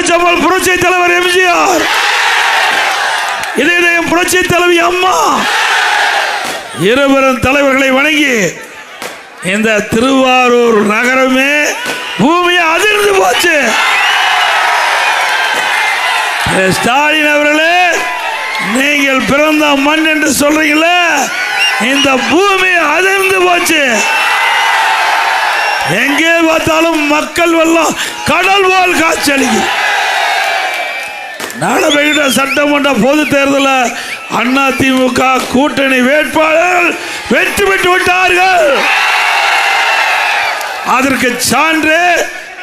பேச்சம்மாள் புரட்சி தலைவர் எம்ஜிஆர், இதயம் புரட்சி தலைவி அம்மா, இருவரும் தலைவர்களை வணங்கி இந்த திருவாரூர் நகரமே பூமியை அதிர்ந்து போச்சு. ஸ்டாலின் அவர்களே, நீங்கள் பிறந்த மண் என்று சொல்றீங்களே, இந்த பூமி அதிர்ந்து போச்சு. எங்கே பார்த்தாலும் மக்கள் வெள்ளம் கடல் போல் காட்சியளிக்கு. நடைபெறுகிற சட்டமன்ற பொது தேர்தலில் அதிமுக கூட்டணி வேட்பாளர்கள் வெற்றி பெற்று விட்டார்கள். அதற்கு சான்று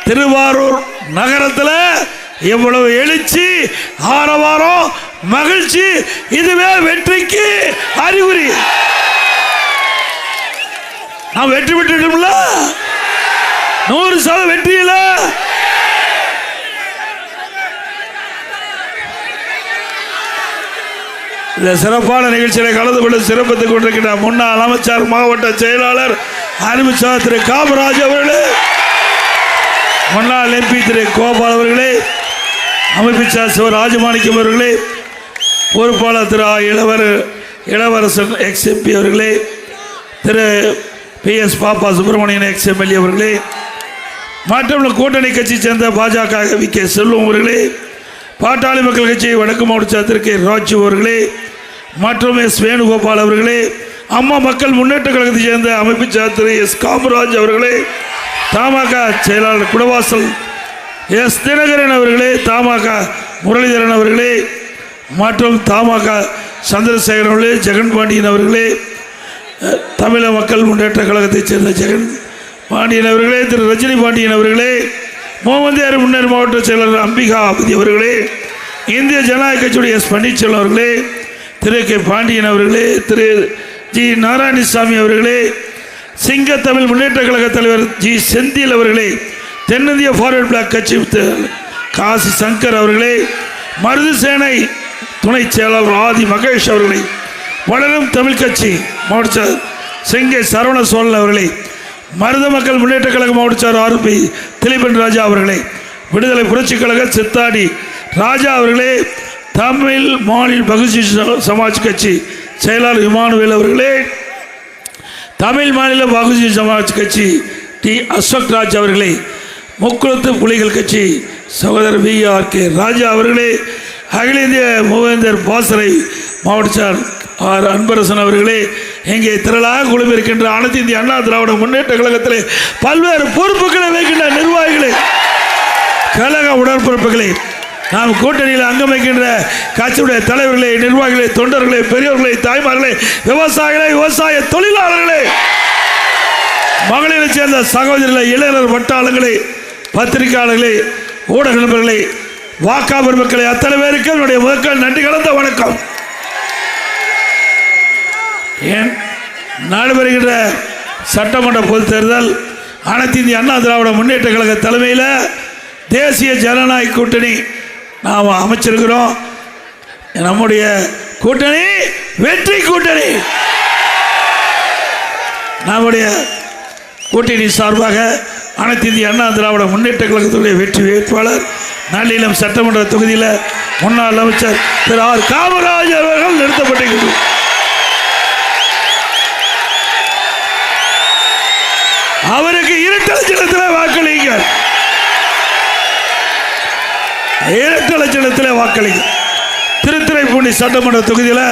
திருவாரூர் நகரத்தில் எவ்வளவு எழுச்சி, ஆரவாரம், மகிழ்ச்சி. இதுவே வெற்றிக்கு அறிகுறி. நாம் வெற்றி பெற்றுட்டோம்ல, 100% வெற்றியில. இந்த சிறப்பான நிகழ்ச்சியை கலந்து கொண்டு சிறப்பித்துக் கொண்டிருக்கின்ற முன்னாள் அமைச்சர், மாவட்ட செயலாளர் அறிவிச்சா திரு காமராஜ் அவர்களே, முன்னாள் எம்பி திரு கோபால் அவர்களே, அமைப்பிச்சார் சிவராஜமாணிக்கம் அவர்களே, பொறுப்பாளர் திரு இளவரசன் எக்ஸ் எம்பி அவர்களே, திரு PS பாப்பா சுப்பிரமணியன் எக்ஸ் எம்எல்ஏ அவர்களே, மற்றும் கூட்டணி கட்சியை சேர்ந்த பாஜக VK செல்வம் அவர்களே, பாட்டாளி மக்கள் கட்சி வடக்கு மாவட்ட சாத்திற்கு ராஜு அவர்களே, மற்றும் S வேணுகோபால் அவர்களே, அம்மா மக்கள் முன்னேற்ற கழகத்தை சேர்ந்த அமைப்பு சாத்திரி S காமராஜ் அவர்களே, தமாக செயலாளர் குடவாசல் S தினகரன் அவர்களே, தமாக முரளிதரன் அவர்களே, மற்றும் தமாக சந்திரசேகரன் அவர்களே, ஜெகன் பாண்டியன் அவர்களே, தமிழக மக்கள் முன்னேற்ற கழகத்தை சேர்ந்த ஜெகன் பாண்டியன் அவர்களே, திரு ரஜினி பாண்டியன் அவர்களே, முகமதியார் முன்னேற்ற மாவட்ட செயலாளர் அம்பிகா ஆபதி அவர்களே, இந்திய ஜனநாயக கட்சியுடைய S பன்னீர்செல்வம் அவர்களே, திரு K பாண்டியன் அவர்களே, திரு G நாராயணசாமி அவர்களே, சிங்க தமிழ் முன்னேற்ற கழக தலைவர் G செந்தில் அவர்களே, தென்னிந்திய ஃபார்வர்ட் பிளாக் கட்சி காசி சங்கர் அவர்களே, மருது சேனை துணை செயலாளர் ஆதி மகேஷ் அவர்களே, வளரும் தமிழ் கட்சி மாவட்ட செங்கை சரவண சோழன் அவர்களே, மருத மக்கள் முன்னேற்ற கழக மாவட்ட RP திலீபன் ராஜா அவர்களே, விடுதலை புரட்சி கழக சித்தாடி ராஜா அவர்களே, தமிழ் மாநில பகுஜி சமாஜ் கட்சி செயலாளர் இமானுவேல் அவர்களே, தமிழ் மாநில பகுஜி சமாஜ் கட்சி T அசோக் ராஜ் அவர்களே, முக்குளத்து புலிகள் கட்சி சகோதரர் VRK ராஜா அவர்களே, அகில இந்திய மூவேந்தர் பாசறை மாவட்ட அன்பரசன் அவர்களே, இங்கே திரளாக குழுமிருக்கின்ற அனைத்து இந்திய அண்ணா திராவிட முன்னேற்ற கழகத்திலே பல்வேறு பொறுப்புகளை வைக்கின்ற நிர்வாகிகளே, கழக உடன்பிறப்புகளே, நாம் கூட்டணியில் அங்கம் வைக்கின்ற கட்சியுடைய தலைவர்களே, நிர்வாகிகளே, தொண்டர்களே, பெரியவர்களே, தாய்மார்களே, விவசாயிகளே, விவசாய தொழிலாளர்களே, மகளிரை சேர்ந்த சகோதரிகளே, இளைஞர் வட்டாளங்களே, பத்திரிகையாளர்களே, ஊடக நண்பர்களே, வாக்காளர் மக்களை அத்தனை பேருக்கு என்னுடைய முதற்கால் நன்றி கலந்த வணக்கம். ஏன் நடைபெறுகின்ற சட்டமன்ற பொதுத் தேர்தல் அனைத்து இந்திய அண்ணா திராவிட முன்னேற்ற கழக தலைமையில் தேசிய ஜனநாயக கூட்டணி நாம் அமைச்சிருக்கிறோம். நம்முடைய கூட்டணி வெற்றி கூட்டணி. நம்முடைய கூட்டணி சார்பாக அனைத்து இந்திய அண்ணா திராவிட முன்னேற்ற கழகத்துடைய வெற்றி வேட்பாளர் நல்லிலம் சட்டமன்ற தொகுதியில் முன்னாள் அமைச்சர் திரு R காமராஜ் அவர்கள் நிறுத்தப்பட்டிருக்கிறார். அவருக்கு இரட்டை சின்னத்தில் வாக்களிங்க, இரட்டை சின்னத்தில் வாக்களிங்க. திருத்துறைப்பூண்டி சட்டமன்ற தொகுதியில்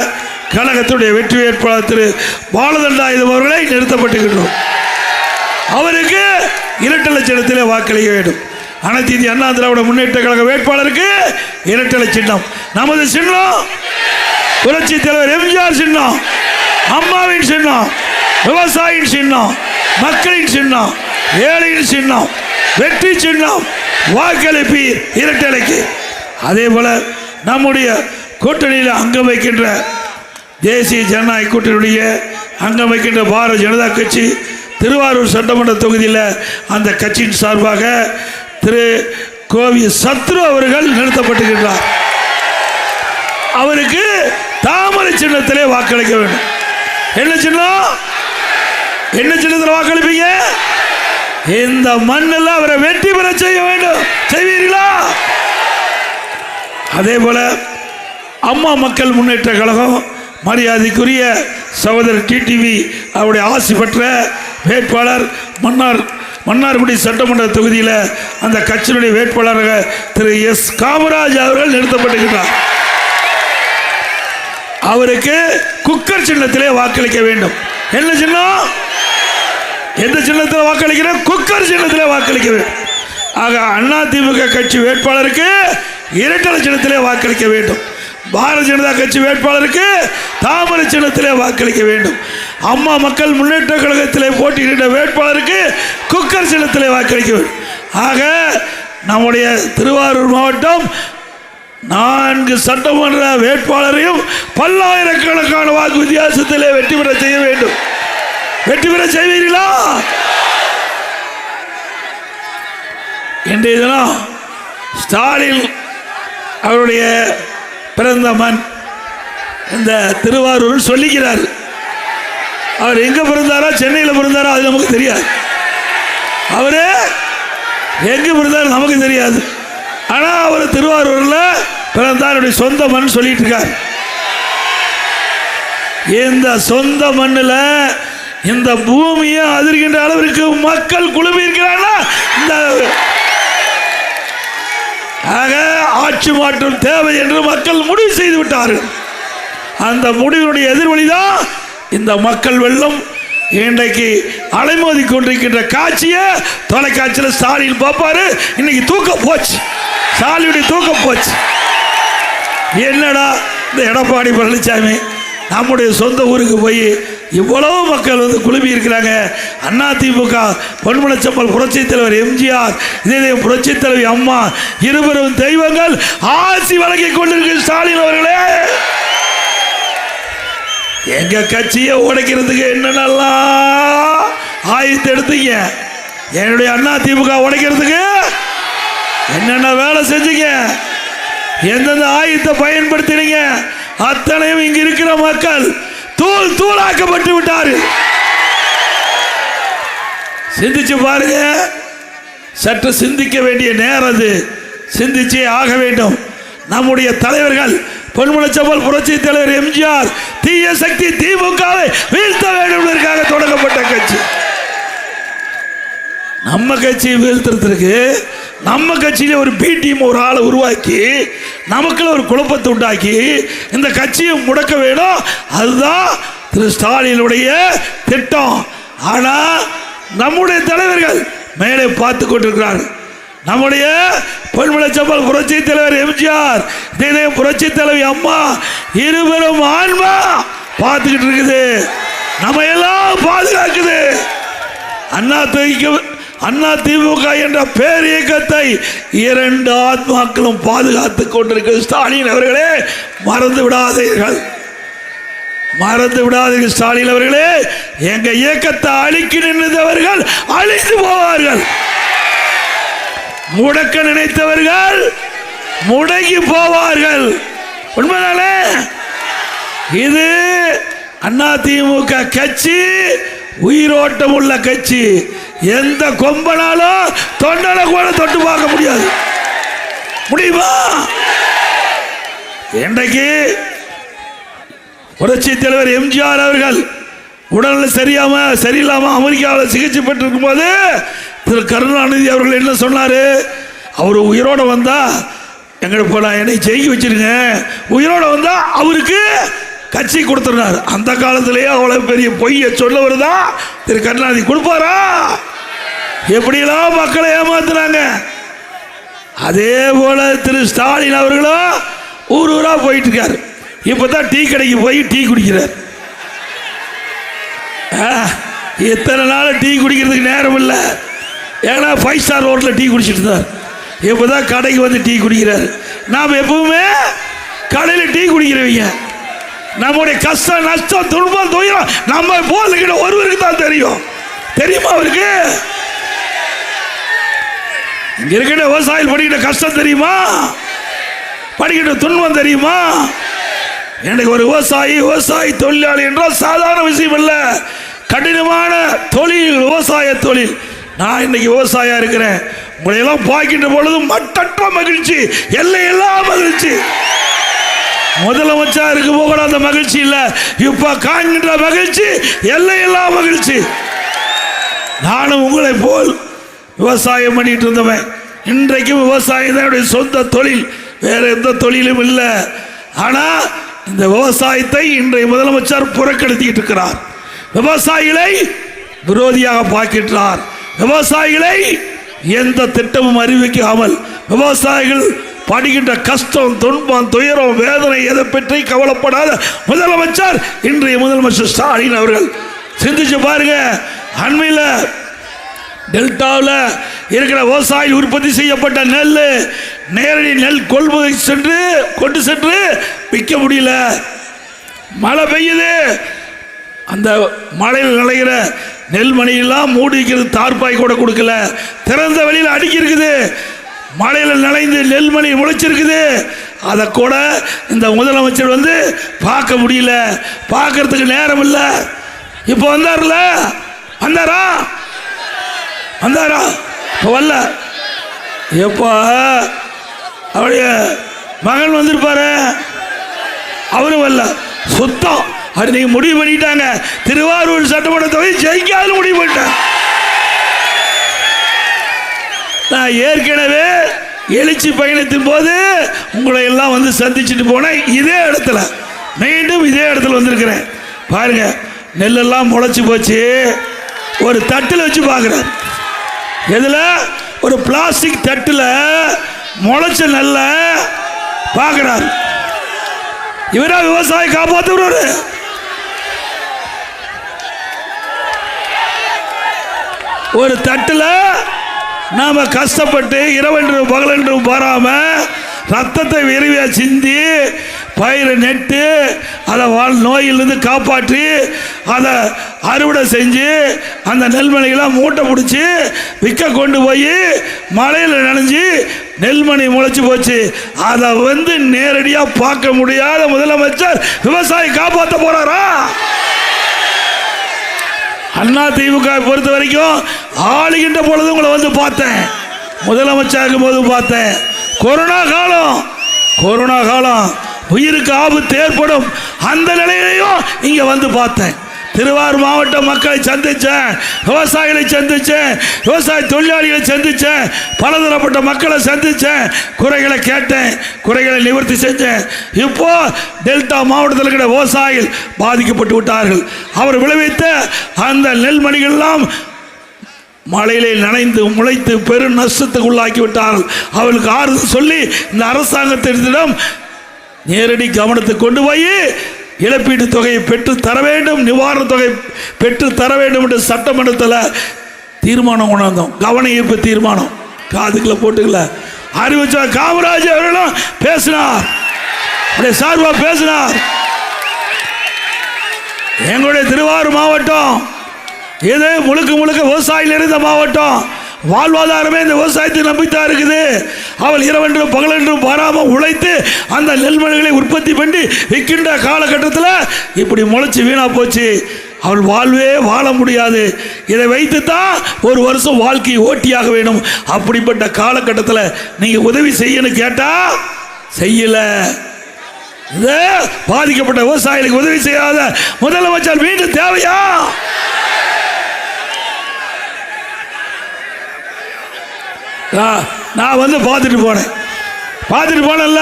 கழகத்துடைய வெற்றி வேட்பாளர் திரு பாலதண்டாயுதம் அவர்களை நிறுத்தப்பட்டுகின்றோம். அவருக்கு இரட்டை சின்னத்தில் வாக்களிக்க வேண்டும். அனைத்து இந்திய அண்ணா திராவிட முன்னேற்ற கழக வேட்பாளருக்கு இரட்டை சின்னம். நமது சின்னம் புரட்சி தலைவர் எம்ஜிஆர் சின்னம், அம்மாவின் சின்னம், விவசாயியின் சின்னம், மக்களின் சின்னம், ஏழையின் சின்னம், வெற்றி சின்னம். வாக்களிப்பீர் இரட்டலைக்கு. அதே போல நம்முடைய கூட்டணியில் அங்கம் வைக்கின்ற தேசிய ஜனநாயக கூட்டணியுடைய அங்கம் வைக்கின்ற பாரதிய ஜனதா கட்சி திருவாரூர் சட்டமன்ற தொகுதியில் அந்த கட்சியின் சார்பாக திரு கோவி சத்ரு அவர்கள் நிறுத்தப்பட்டிருக்கிறார். அவருக்கு தாமரை சின்னத்திலே வாக்களிக்க வேண்டும். என்ன சின்னம்? என்ன சின்னத்தில் வாக்களிப்பீங்க? இந்த மண்ணில் அவரை வெற்றி பெற செய்ய வேண்டும். செய்வீர்களா? அதே போல அம்மா மக்கள் முன்னேற்ற கழகம் மரியாதைக்குரிய சகோதரர் டிடிவி அவருடைய ஆசி பெற்ற வேட்பாளர் மன்னார்குடி சட்டமன்ற தொகுதியில் அந்த கட்சியினுடைய வேட்பாளராக திரு எஸ் காமராஜ் அவர்கள் நிறுத்தப்பட்டிருக்கிறார். அவருக்கு குக்கர் சின்னத்திலே வாக்களிக்க வேண்டும். என்ன சின்னம்? எந்த சின்னத்தில் வாக்களிக்கிறேன்? குக்கர் சின்னத்திலே வாக்களிக்க வேண்டும். ஆக அதிமுக கட்சி வேட்பாளருக்கு இரட்டை சின்னத்திலே வாக்களிக்க வேண்டும். பாரதிய ஜனதா கட்சி வேட்பாளருக்கு தாமரை சின்னத்திலே வாக்களிக்க வேண்டும். அம்மா மக்கள் முன்னேற்ற கழகத்திலே போட்டியிட்ட வேட்பாளருக்கு குக்கர் சின்னத்திலே வாக்களிக்க வேண்டும். ஆக நம்முடைய திருவாரூர் மாவட்டம் 4 சட்டமன்ற வேட்பாளரையும் பல்லாயிரக்கணக்கான வாக்கு வித்தியாசத்திலே வெற்றி பெற செய்ய வேண்டும். வெற்றி பெற செய்வீர்களா? இன்றைய தினம் ஸ்டாலின் அவருடைய பிறந்த மண் இந்த திருவாரூர் சொல்லிக்கிறார். அவர் எங்க பிறந்தாரா, சென்னையில் பிறந்தாரா அது நமக்கு தெரியாது. அவரு எங்க பிறந்தாரு நமக்கு தெரியாது. ஆனால் அவர் திருவாரூர்ல பிறந்தாருடைய சொந்த மண் சொல்லிட்டு இருக்கார். இந்த சொந்த மண்ணில் இந்த பூமியை அதிர்கின்ற அளவிற்கு மக்கள் குழுமி இருக்கிறார்கள். இந்த ஆக ஆட்சி மாற்றம் தேவை என்று மக்கள் முடிவு செய்து விட்டார்கள். அந்த முடிவினுடைய எதிர்வழிதான் இந்த மக்கள் வெள்ளம். இன்றைக்கு அலைமோதி கொண்டிருக்கின்ற காட்சியை தொலைக்காட்சியில் ஸ்டாலின் பார்ப்பாரு. இன்னைக்கு தூக்கம் போச்சு, ஸ்டாலினுடைய தூக்கம் போச்சு. என்னடா இந்த எடப்பாடி பழனிசாமி நம்முடைய சொந்த ஊருக்கு போய் இவ்வளவு மக்கள் வந்து குழுமி இருக்கிறாங்க. அதிமுக பொன்மனச்செம்மல் புரட்சி தலைவர் எம்ஜிஆர், இதே புரட்சி தலைவி அம்மா, இருவரும் தெய்வங்கள் ஆசி வழங்கி கொண்டிருக்கிற ஸ்டாலின் அவர்களே, எங்க கட்சியை உடைக்கிறதுக்கு என்னென்னலாம் ஆயுதத்தை எடுத்தீங்க, என்னுடைய அதிமுக உடைக்கிறதுக்கு என்னென்ன வேலை செஞ்சீங்க, எந்தெந்த ஆயுதத்தை பயன்படுத்தினீங்க, அத்தனையும் இங்க இருக்கிற மக்கள் தூள் தூளாக்கப்பட்டு விட்டார்கள். சிந்திச்சு பாருங்க. சற்று சிந்திக்க வேண்டிய நேரம் அது. சிந்திச்சே ஆக வேண்டும். நம்முடைய தலைவர்கள் பொன்மனச்செம்மல் புரட்சி தலைவர் எம்ஜிஆர் தீய சக்தி திமுகவை வீழ்த்த வேண்டும் என்பதற்காக தொடங்கப்பட்ட கட்சி. நம்ம கட்சியை வீழ்த்துறதுக்கு நம்ம கட்சியில ஒரு பி டீம் ஒரு ஆளை உருவாக்கி நமக்குள்ள ஒரு குழப்பத்தை உண்டாக்கி இந்த கட்சியை முடக்க வேணும். அதுதான் திரு ஸ்டாலினுடைய திட்டம். ஆனா நம்முடைய தலைவர்கள் மேலே பார்த்து கொண்டிருக்கிறார்கள். நம்முடைய பொன்மனச்செம்மல் புரட்சி தலைவர் எம்ஜிஆர், புரட்சி தலைவி அம்மா, இருவரும் ஆன்மா பார்த்துக்கிட்டு இருக்குது. நம்ம எல்லாம் பாதுகாக்குது. அதிமுக என்ற பேர் இயக்கத்தை 2 ஆத்மாக்களும் பாதுகாத்துக் கொண்டிருக்கிற ஸ்டாலின் அவர்களே, மறந்து விடாதீர்கள், மறந்து விடாதீர்கள். ஸ்டாலின் அவர்களே, எங்க இயக்கத்தை அழிக்க நின்றவர்கள் அழிந்து போவார்கள். முடக்க நினைத்தவர்கள் முடங்கி போவார்கள். உண்மைதானே? இது அதிமுக கட்சி உயிரோட்டம் உள்ள கட்சி. எந்த கொம்பனாலும் தொண்டனை கூட தொட்டு பார்க்க முடியாது. முடியுமா? இன்றைக்கு புரட்சி தலைவர் எம்ஜிஆர் அவர்கள் உடல்நிலை சரியில்லாம அமெரிக்காவில் சிகிச்சை பெற்றிருக்கும் போது திரு கருணாநிதி அவர்கள் என்ன சொன்னாரு? அவர் உயிரோட வந்தா எங்களுக்கு என்னை ஜெயிக்க வச்சிருங்க, உயிரோட வந்தா அவருக்கு கட்சி கொடுத்துருந்தார். அந்த காலத்திலேயே அவ்வளவு பெரிய பொய்யை சொல்லவர் தான் திரு கருணாநிதி. கொடுப்பாரா? எப்படியெல்லாம் மக்களை ஏமாத்துறாங்க. அதே போல திரு ஸ்டாலின் அவர்களும் ஊர் ஊரா போயிட்டு இருக்காரு. இப்பதான் டீ கடைக்கு போய் டீ குடிக்கிறார். எத்தனை நாள் டீ குடிக்கிறதுக்கு நேரம் இல்லை. ஏன்னா 5 ஸ்டார் ஹோட்டலில் டீ குடிச்சிட்டு இருந்தார். இப்போதான் கடைக்கு வந்து டீ குடிக்கிறார். நாம் எப்பவுமே கடையில் டீ குடிக்கிறவங்க. நம்முடைய கஷ்டம் நஷ்டம் துன்பம் துயரம் நம்ம போதுகிட்ட ஒருவருக்கு தான் தெரியும். தெரியுமா அவருக்கு? இங்க இருக்கின்ற விவசாயிகள் படிக்கிற கஷ்டம் தெரியுமா? படிக்கின்ற துன்பம் தெரியுமா? எனக்கு ஒரு விவசாயி தொழிலாளி என்றால் சாதாரண விஷயம் இல்லை. கடினமான தொழில், விவசாய தொழில். நான் இன்னைக்கு விவசாயியா இருக்கிறேன். உங்களை எல்லாம் பார்க்கின்ற பொழுது மட்டற்ற மகிழ்ச்சி, எல்லையெல்லாம் மகிழ்ச்சி. முதலமைச்சா இருக்கும் போது அந்த மகிழ்ச்சி இல்லை, இப்ப காண்கின்ற மகிழ்ச்சி எல்லையெல்லாம் மகிழ்ச்சி. நானும் உங்களை போல் விவசாயம் பண்ணிட்டு இருந்தவன். இன்றைக்கும் விவசாயம் தான் என்னுடைய சொந்த தொழில், வேற எந்த தொழிலும் இல்லை. ஆனா இந்த விவசாயத்தை இன்றைய முதலமைச்சர் புறக்கணித்துக்கிட்டு இருக்கிறார். விவசாயிகளை விரோதியாக பார்க்கிறார். விவசாயிகளை எந்த திட்டமும் அறிவிக்காமல் விவசாயிகள் படுகின்ற கஷ்டம், துன்பம், துயரம், வேதனை எதை பற்றி கவலைப்படாத முதலமைச்சர் இன்றைய முதலமைச்சர் ஸ்டாலின் அவர்கள். சிந்திச்சு பாருங்க. அண்மையில் டெல்டாவில் இருக்கிற விவசாயிகள் உற்பத்தி செய்யப்பட்ட நெல் நேரடி நெல் கொள்முதல் கொண்டு சென்று விற்க முடியல. மழை பெய்யுது, அந்த மழையில் நனைகிற நெல்மணியெல்லாம் மூடி வைக்கிறது, தார்பாய் கூட கொடுக்கல, திறந்த வெளியில் அடுக்கி இருக்குது. மழையில் நனைந்து நெல்மணி முளைச்சிருக்குது, அதை கூட இந்த முதலமைச்சர் பார்க்க முடியல, பார்க்கறதுக்கு நேரம் இல்லை. இப்போ வந்தார்ல, வந்தாரா இப்போ வரல. எப்போ அவருடைய மகன் வந்திருப்பாரு, அவரும் வரல. சுத்தம் அது நீங்க முடிவு பண்ணிட்டாங்க. திருவாரூர் சட்டமன்ற தொகுதி ஜெயிக்காது முடிவு பண்ணிட்டாங்க. நான் ஏற்கனவே எழுச்சி பயணத்தின் போது உங்களை எல்லாம் சந்திச்சுட்டு போனேன். இதே இடத்துல மீண்டும் இதே இடத்துல வந்திருக்கிறேன். பாருங்க, நெல்லெல்லாம் முளைச்சி போச்சு. ஒரு தட்டில் வச்சு பார்க்குறேன். எதுல? ஒரு பிளாஸ்டிக் தட்டில் முளைச்ச நெல்ல பார்க்கிறார். இவரா விவசாயி காப்பாற்றுறாரு. ஒரு தட்டில் நாம கஷ்டப்பட்டு இரவென்றும் பகலென்றும் பாராம ரத்தத்தை விரைவியா சிந்தி பயிரை நெட்டு அதை நோயிலிருந்து காப்பாற்றி அதை அறுவடை செஞ்சு அந்த நெல்மணிகளாம் மூட்டை பிடிச்சி விற்க கொண்டு போய் மழையில் நனைஞ்சு நெல்மணி முளைச்சி போச்சு. அதை நேரடியாக பார்க்க முடியாத முதலமைச்சர் விவசாயி காப்பாற்ற போறாரா? அண்ணா திமுக பொறுத்த வரைக்கும் ஆளுகின்ற பொழுது உங்களை பார்த்தேன், முதலமைச்சர் இருக்கும் போது பார்த்தேன். கொரோனா காலம் உயிருக்கு ஆபத்து ஏற்படும் அந்த நிலையிலையும் இங்க பார்த்தேன். திருவாரூர் மாவட்ட மக்களை சந்திச்சேன், விவசாயிகளை சந்திச்சேன், விவசாய தொழிலாளிகளை சந்திச்சேன், பலதரப்பட்ட மக்களை சந்திச்சேன், குறைகளை கேட்டேன், குறைகளை நிவர்த்தி செஞ்சேன். இப்போ டெல்டா மாவட்டத்தில் இருக்கிற விவசாயிகள் பாதிக்கப்பட்டு விட்டார்கள். அவர் விளைவித்த அந்த நெல்மணிகள்லாம் மழையிலே நனைந்து முளைத்து பெரும் நஷ்டத்துக்கு உள்ளாக்கி விட்டார்கள். அவர்களுக்கு ஆறுதல் சொல்லி இந்த அரசாங்கத்திடம் நேரடி கவனத்தை கொண்டு போய் இழப்பீட்டு தொகையை பெற்று தர வேண்டும், நிவாரண தொகை பெற்று தர வேண்டும் என்று சட்டமன்றத்தில் தீர்மானம் கொண்டாந்தோம். கவன ஈர்ப்பு தீர்மானம் காதுக்குள்ள போட்டுக்கல அறிவிச்சார். காமராஜ் அவர்களும் பேசினார், சார்பாக பேசினார். எங்களுடைய திருவாரூர் மாவட்டம் இது முழுக்க விவசாயிகள் நிறைந்த மாவட்டம். வாழ்வாதாரமே இந்த விவசாயத்தை நம்பித்தான் இருக்குது. அவள் இரவென்றும் பகலென்றும் பாராமல் உழைத்து அந்த நெல்மணிகளை உற்பத்தி பண்ணி விற்கின்ற காலகட்டத்தில் இப்படி முளைச்சி வீணா போச்சு. அவள் வாழ்வே வாழ முடியாது. இதை வைத்து தான் ஒரு வருஷம் வாழ்க்கையை ஓட்டியாக வேணும். அப்படிப்பட்ட காலகட்டத்தில் நீங்க உதவி செய்யணும் கேட்டா செய்யல. பாதிக்கப்பட்ட விவசாயிகளுக்கு உதவி செய்யாத முதலமைச்சர் மீண்டும் தேவையா? நான் பார்த்துட்டு போனேன்ல.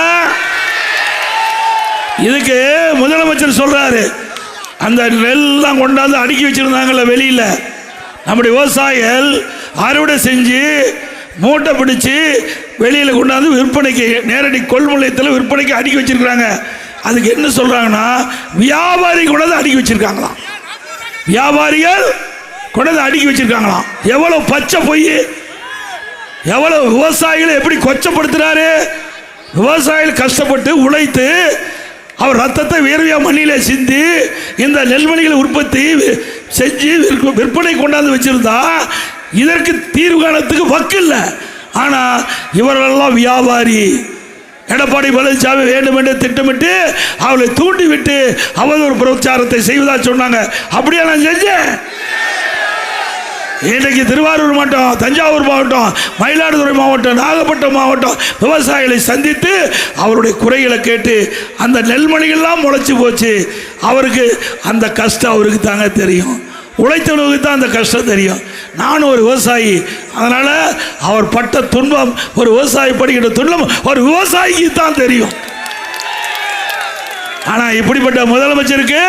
இதுக்கு முதலமைச்சர் சொல்றாரு, அந்த நெல்லாம் கொண்டாந்து அடுக்கி வச்சிருந்தாங்கல்ல வெளியில, நம்முடைய விவசாயிகள் அறுவடை செஞ்சு மூட்டை பிடிச்சு வெளியில கொண்டாந்து விற்பனைக்கு நேரடி கொள்முதலத்தில் விற்பனைக்கு அடுக்கி வச்சிருக்கிறாங்க. அதுக்கு என்ன சொல்றாங்கன்னா, வியாபாரி கொண்டாந்து அடுக்கி வச்சிருக்காங்களாம். வியாபாரிகள் கொண்டாந்து அடுக்கி வச்சிருக்காங்களாம். எவ்வளவு பச்சை பொய்! எவ்வளவு விவசாயிகளை எப்படி கொச்சப்படுத்துறாரு! விவசாயிகள் கஷ்டப்பட்டு உழைத்து அவர் ரத்தத்தை வேர்வையா மண்ணிலே சிந்தி இந்த நெல்மணிகளை உற்பத்தி செஞ்சு விற்பனை கொண்டாந்து வச்சிருந்தா இதற்கு தீர்வு காணத்துக்கு வக்கு இல்லை. ஆனா இவர்களெல்லாம் வியாபாரி. எடப்பாடி பழனிசாமி வேண்டும் என்று திட்டமிட்டு அவளை தூண்டி விட்டு அவதூறு பிரச்சாரத்தை செய்வதா சொன்னாங்க. அப்படியே நான் செஞ்சேன். இன்றைக்கு திருவாரூர் மாவட்டம், தஞ்சாவூர் மாவட்டம், மயிலாடுதுறை மாவட்டம், நாகப்பட்டினம் மாவட்டம் விவசாயிகளை சந்தித்து அவருடைய குறைகளை கேட்டு அந்த நெல்மணிகள்லாம் முளைச்சி போச்சு. அவருக்கு அந்த கஷ்டம் அவருக்கு தாங்க தெரியும். உழைத்தவனுக்கு தான் அந்த கஷ்டம் தெரியும். நானும் ஒரு விவசாயி, அதனால அவர் பட்ட துன்பம், ஒரு விவசாயி படுகின்ற துன்பம் ஒரு விவசாயிக்கு தான் தெரியும். ஆனா இப்படிப்பட்ட முதலமைச்சருக்கு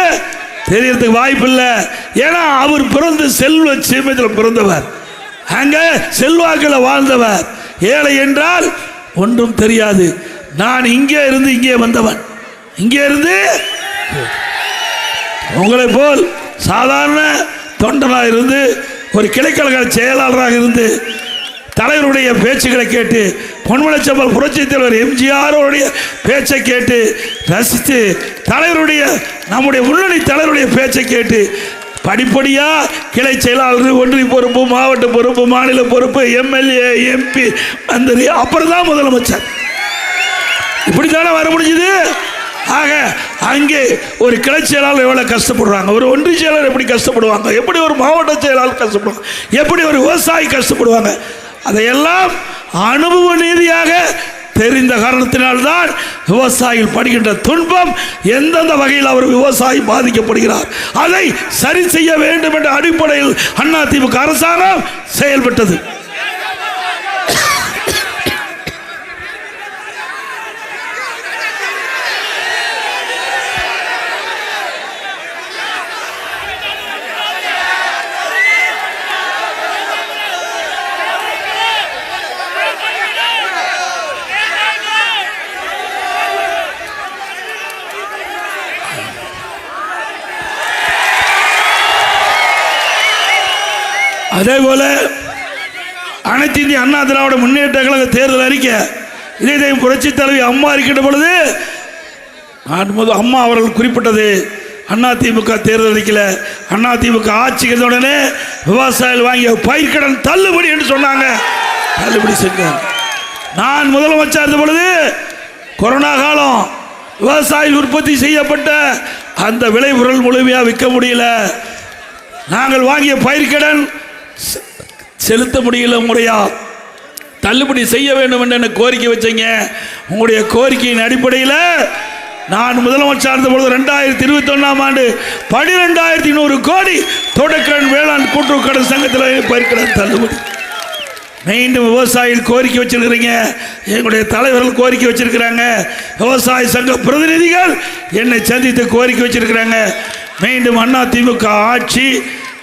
தெரியறதுக்கு வாய்ப்பு இல்லை. ஏன்னா அவர் பிறந்த செல்வ சீமையில் பிறந்தவர், அங்க செல்வாக்கில் வாழ்ந்தவர். ஏழை என்றால் ஒன்றும் தெரியாது. நான் இங்கே இருந்து இங்கே வந்தவன், இங்கே இருந்து உங்களை போல் சாதாரண தொண்டனாக இருந்து ஒரு கிளைக்கழக செயலாளராக இருந்து தலைவருடைய பேச்சுக்களை கேட்டு, பொன்மனச்செம்மல் புரட்சித் தலைவர் எம்ஜிஆருடைய பேச்சை கேட்டு ரசித்து, தலைவருடைய நம்முடைய முன்னணி தலைவருடைய பேச்சை கேட்டு படிப்படியாக கிளை செயலாளர், ஒன்றிய பொறுப்பு, மாவட்ட பொறுப்பு, மாநில பொறுப்பு, எம்எல்ஏ, எம்பி, மந்திரி, அப்புறம் தான் முதலமைச்சர். இப்படித்தானே வர முடிஞ்சுது. ஆக அங்கே ஒரு கிளை செயலாளர் எவ்வளோ கஷ்டப்படுறாங்க, ஒரு ஒன்றிய செயலாளர் எப்படி கஷ்டப்படுவாங்க, எப்படி ஒரு மாவட்ட செயலாளர் கஷ்டப்படுவாங்க, எப்படி ஒரு விவசாயி கஷ்டப்படுவாங்க, அதையெல்லாம் அனுபவ ரீதியாக தெரிந்த காரணத்தினால்தான் விவசாயிகள் படுகின்ற துன்பம், எந்தெந்த வகையில் அவர் விவசாயி பாதிக்கப்படுகிறார், அதை சரி செய்ய வேண்டும் என்ற அடிப்படையில் அதிமுக அரசாங்கம் செயல்பட்டது. அதே போல அனைத்து இந்திய அண்ணா திராவிட முன்னேற்ற கழக தேர்தல் அறிக்கை, இதே புரட்சி தலைவி அம்மா இருக்கின்ற பொழுது அம்மா அவர்கள் குறிப்பிட்டது, அதிமுக தேர்தல் அறிக்கையில் அதிமுக ஆட்சிக்கு உடனே விவசாயிகள் வாங்கிய பயிர்க்கடன் தள்ளுபடி என்று சொன்னாங்க. தள்ளுபடி செஞ்சாங்க. நான் முதலமைச்சர் இருந்த பொழுது கொரோனா காலம், விவசாயிகள் உற்பத்தி செய்யப்பட்ட அந்த விளைபொருள் முழுமையாக விற்க முடியல. நாங்கள் வாங்கிய பயிர்க்கடன் செலுத்த முடியல, முறையா தள்ளுபடி செய்ய வேண்டும் என்று கோரிக்கை வச்சீங்க. உங்களுடைய கோரிக்கையின் அடிப்படையில் நான் முதலமைச்சர் இருந்த பொழுது 2021ஆம் ஆண்டு 12,100 கோடி தொடக்கடன் வேளாண் கூட்டுறவு கடன் சங்கத்தில் பயிர்க்கடன் தள்ளுபடி. மீண்டும் விவசாயிகள் கோரிக்கை வச்சிருக்கிறீங்க, எங்களுடைய தலைவர்கள் கோரிக்கை வச்சிருக்கிறாங்க, விவசாய சங்க பிரதிநிதிகள் என்னை சந்தித்து கோரிக்கை வச்சிருக்கிறாங்க. மீண்டும் அதிமுக ஆட்சி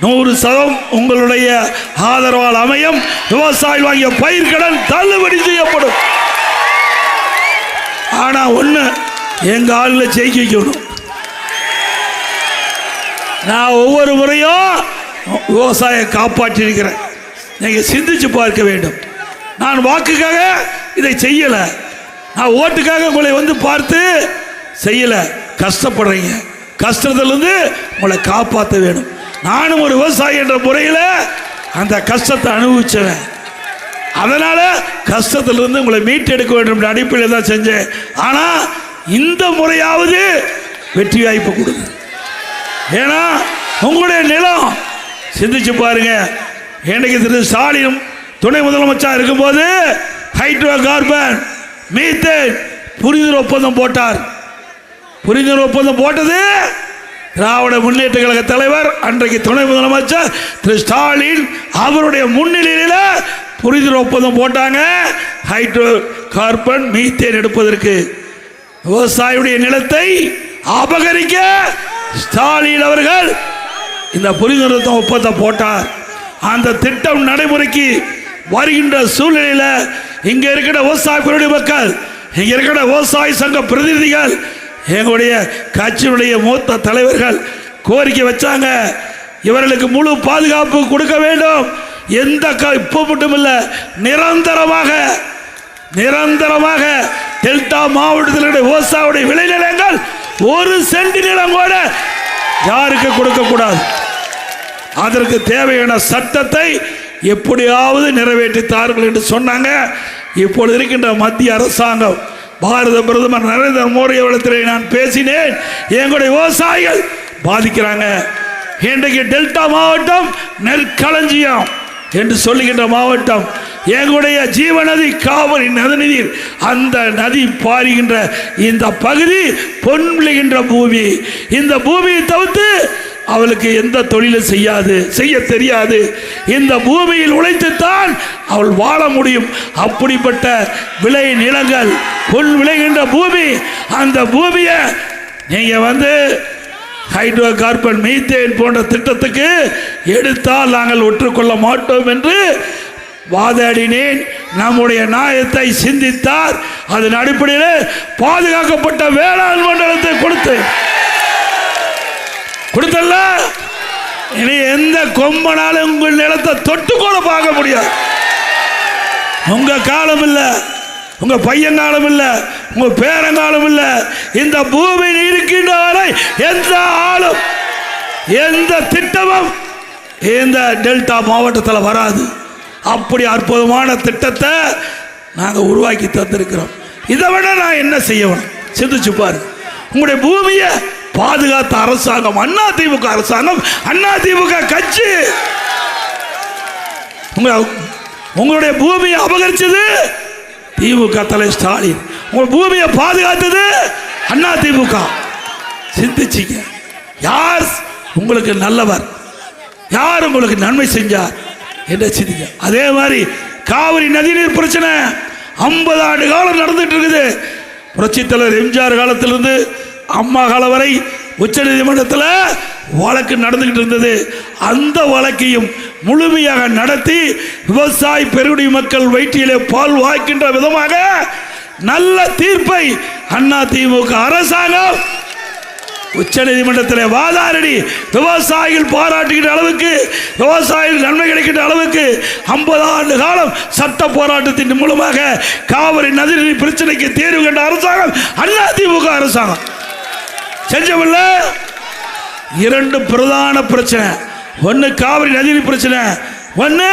100% உங்களுடைய ஆதரவால் அமையும். விவசாயிகள் வாங்கிய பயிர்க்கடன் தள்ளுபடி செய்யப்படும். ஆனா ஒண்ணு, எங்க ஆளுல ஜெயிக்க வைக்கணும். நான் ஒவ்வொரு முறையும் விவசாய காப்பாற்றி இருக்கிறேன். நீங்க சிந்திச்சு பார்க்க வேண்டும். நான் வாக்குக்காக இதை செய்யல, நான் ஓட்டுக்காக உங்களை வந்து பார்த்து செய்யல. கஷ்டப்படுறீங்க, கஷ்டத்திலிருந்து உங்களை காப்பாற்ற வேணும். நானும் ஒரு விவசாயி என்ற முறையில் அந்த கஷ்டத்தை அனுபவிச்சேன். அதனால கஷ்டத்திலிருந்து உங்களை மீட்டெடுக்க வேண்டும் என்ற அடிப்படையில் தான் செஞ்சேன். ஆனால் இந்த முறையாவது வெற்றி வாய்ப்பு கொடுங்க. ஏன்னா உங்களுடைய நிலம் சிந்திச்சு பாருங்க. இன்னைக்கு திரு ஸ்டாலின் துணை முதலமைச்சர் இருக்கும்போது ஹைட்ரோ கார்பன், மீத்தேன் புரிந்துணர்வு ஒப்பந்தம் போட்டார். புரிந்துணர்வு ஒப்பந்தம் போட்டது திராவிட முன்னேற்ற கழக தலைவர், அன்றைக்கு துணை முதலமைச்சர் திரு ஸ்டாலின் அவருடைய முன்னிலையில் புரிந்துணர்வு ஒப்பந்தம் போட்டாங்க. ஹைட்ரோ கார்பன், மீத்தேன் எடுப்பதற்கு விவசாயியுடைய நிலத்தை அபகரிக்க ஸ்டாலின் அவர்கள் இந்த புரிந்துணர்வு ஒப்பந்தம் போட்டார். அந்த திட்டம் நடைமுறைக்கு வருகின்ற சூழ்நிலையில் இங்க இருக்கிற விவசாய மக்கள், இங்க இருக்கிற விவசாய சங்க பிரதிநிதிகள், எங்களுடைய கட்சியினுடைய மூத்த தலைவர்கள் கோரிக்கை வச்சாங்க. இவர்களுக்கு முழு பாதுகாப்பு கொடுக்க வேண்டும். எந்த இப்போ மட்டும் இல்லை, நிரந்தரமாக டெல்டா மாவட்டத்தில் விவசாயியுடைய விளைநிலங்கள் 1 சென்ட் நிலம் கூட யாருக்கு கொடுக்க கூடாது. அதற்கு தேவையான சட்டத்தை எப்படியாவது நிறைவேற்றித்தார்கள் என்று சொன்னாங்க. இப்பொழுது இருக்கின்ற மத்திய அரசாங்கம், பாரத பிரதமர் நரேந்திர மோடி அவர்களிடத்தில் நான் பேசினேன். எங்களுடைய விவசாயிகள் பாதிக்கிறாங்க. இன்றைக்கு டெல்டா மாவட்டம் நெற்களஞ்சியம், என்று சொல்லுகின்ற மாவட்டம். எங்களுடைய ஜீவநதி காவிரி நதிநீர், அந்த நதி பாருகின்ற இந்த பகுதி பொன் விளைகின்ற பூமி. இந்த பூமியை தவிர்த்து அவளுக்கு எந்த தொழிலும் செய்ய தெரியாது. இந்த பூமியில் உழைத்துத்தான் அவள் வாழ முடியும். அப்படிப்பட்ட விளை நிலங்கள், பொன் விளைகின்ற பூமி. அந்த பூமியை நீங்க ஹைட்ரோ கார்பன், மீத்தேன் போன்ற திட்டத்துக்கு எடுத்தால் நாங்கள் ஒற்றுக்கொள்ள மாட்டோம் என்று வாதாடினேன். நம்முடைய நியாயத்தை சிந்தித்தார். அதன் அடிப்படையில் பாதுகாக்கப்பட்ட வேளாண் மண்டலத்தை கொடுத்தல்ல. இனி எந்த கொம்பனாலும் உங்கள் நிலத்தை தொட்டு கூட பார்க்க முடியாது. உங்க காலம் இல்லை, உங்க பையன் காலம் இல்லை, உங்க பேரங்காலம் இல்லை. இந்த பூமியில் இருக்கின்ற வரை எந்த ஆளும் எந்த திட்டமும் இந்த டெல்டா மாவட்டத்தில் வராது. அப்படி அற்புதமான திட்டத்தை நாங்கள் உருவாக்கி தந்திருக்கிறோம். இதை விட நான் என்ன செய்யணும் சிந்திச்சு பாரு. உங்களுடைய பூமியை பாதுகாத்த அரசாங்கம் அதிமுக அரசாங்கம், அதிமுக கட்சி. உங்களுடைய பூமியை அபகரிச்சது திமுக தலைவர் ஸ்டாலின். உங்க பூமியை பாதுகாத்தது அதிமுக. சிந்திச்சிங்க, யார் உங்களுக்கு நல்லவர், யார் உங்களுக்கு நன்மை செஞ்சார் என்று சிந்திங்க. அதே மாதிரி காவிரி நதிநீர் பிரச்சனை 50 ஆண்டு காலம் நடந்துட்டு இருக்குது. புரட்சி தலைவர் எம்ஜிஆர் காலத்திலிருந்து அம்மா காலம் வரை உச்ச நீதிமன்றத்தில் வழக்கு நடந்துகிட்டு இருந்தது. அந்த வழக்கையும் முழுமையாக நடத்தி விவசாய பெருங்குடி மக்கள் வயிற்றிலே பால் வாய்க்கின்ற விதமாக நல்ல தீர்ப்பை அதிமுக அரசாங்கம் உச்ச நீதிமன்றத்தில் வாதாடி விவசாயிகள் பாராட்டுகின்ற அளவுக்கு, விவசாயிகள் நன்மை கிடைக்கின்ற அளவுக்கு 50 ஆண்டு காலம் சட்ட போராட்டத்தின் மூலமாக காவிரி நதிநீர் பிரச்சனைக்கு தீர்வு கண்ட அரசாங்கம் அதிமுக அரசாங்கம் செஞ்சவில்ல. 2 பிரதான பிரச்சனை, ஒன்று காவிரி நதிநீர் பிரச்சனை, ஒன்று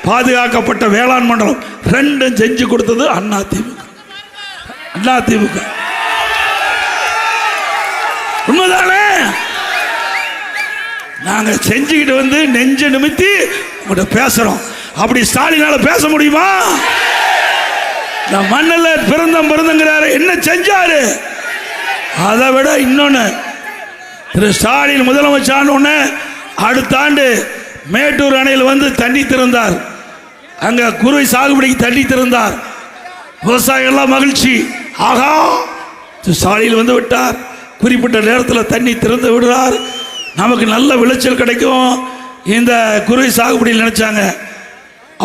பாதுகாக்கப்பட்ட வேளாண் மண்டலம். 2 செஞ்சு கொடுத்தது அதிமுக. உண்மைதானே? நாங்க செஞ்சுக்கிட்டு நெஞ்ச நிமித்தி உங்கள்கிட்ட பேசுறோம். அப்படி ஸ்டாலினால பேச முடியுமா? மண்ணில் பிறந்தங்கிறாரு, என்ன செஞ்சாரு? அதை விட இன்னொன்னு, திரு ஸ்டாலின் முதலமைச்சர் அடுத்த ஆண்டு மேட்டூர் அணையில் தண்ணி திறந்தார். அங்க குறுவை சாகுபடிக்கு தண்ணி திறந்தார். விவசாயிகள்லாம் மகிழ்ச்சி. ஆகா, ஸ்டாலின் விட்டார், குறிப்பிட்ட நேரத்தில் தண்ணி திறந்து விடுறார், நமக்கு நல்ல விளைச்சல் கிடைக்கும் இந்த குறுவை சாகுபடியில் நினைச்சாங்க.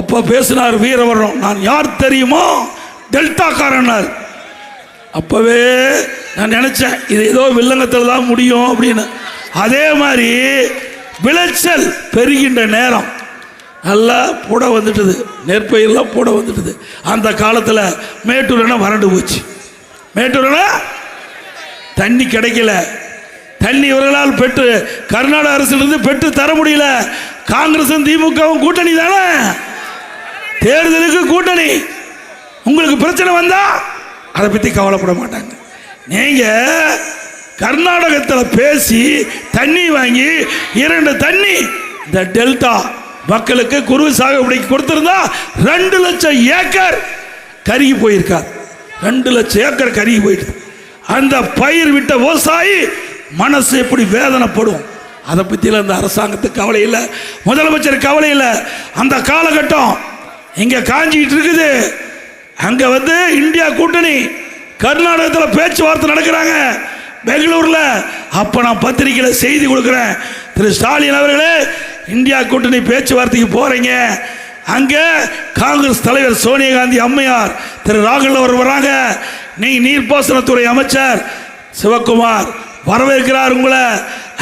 அப்போ பேசினார் வீரவரம், நான் யார் தெரியுமோ, டெல்டா காரனார். அப்பவே நான் நினைச்சேன் இது ஏதோ வில்லங்கத்தில் தான் முடியும் அப்படின்னு. அதே மாதிரி விளைச்சல் பெருகின்ற நேரம் நல்லா போட வந்துட்டுது, நெற்பயிரெல்லாம் போட வந்துட்டுது. அந்த காலத்தில் மேட்டூர் வறண்டு போச்சு. மேட்டூர் தண்ணி கிடைக்கல. தண்ணி இவர்களால் பெற்று கர்நாடக அரசிலிருந்து பெற்று தர முடியல. காங்கிரசும் திமுகவும் கூட்டணி தானே, தேர்தலுக்கு கூட்டணி. உங்களுக்கு பிரச்சனை வந்தா அதை பற்றி கவலைப்பட மாட்டாங்க. நீங்க கர்நாடகத்தில் பேசி தண்ணி வாங்கி 2 தண்ணி இந்த டெல்டா மக்களுக்கு குறுவை சாகுபடிக்கு கொடுத்திருந்தா 2 லட்சம் ஏக்கர் கருகி போயிருக்கார். 2 லட்சம் ஏக்கர் கருகி போயிட்டு அந்த பயிர் விட்ட விவசாயி மனசு எப்படி வேதனைப்படும். அதை பற்றியில் அந்த அரசாங்கத்துக்கு கவலை இல்லை, முதலமைச்சர் கவலை இல்லை. அந்த காலகட்டம் இங்கே காஞ்சிக்கிட்டு இருக்குது. அங்கே இந்தியா கூட்டணி கர்நாடகத்தில் பேச்சுவார்த்தை நடக்கிறாங்க பெங்களூரில். அப்போ நான் பத்திரிகையில் செய்தி கொடுக்குறேன், திரு ஸ்டாலின் அவர்களே இந்தியா கூட்டணி பேச்சுவார்த்தைக்கு போகிறீங்க, அங்கே காங்கிரஸ் தலைவர் சோனியா காந்தி அம்மையார், திரு ராகுல் அவர் வராங்க, நீர்ப்பாசனத்துறை அமைச்சர் சிவகுமார் வரவேற்கிறார் உங்களை,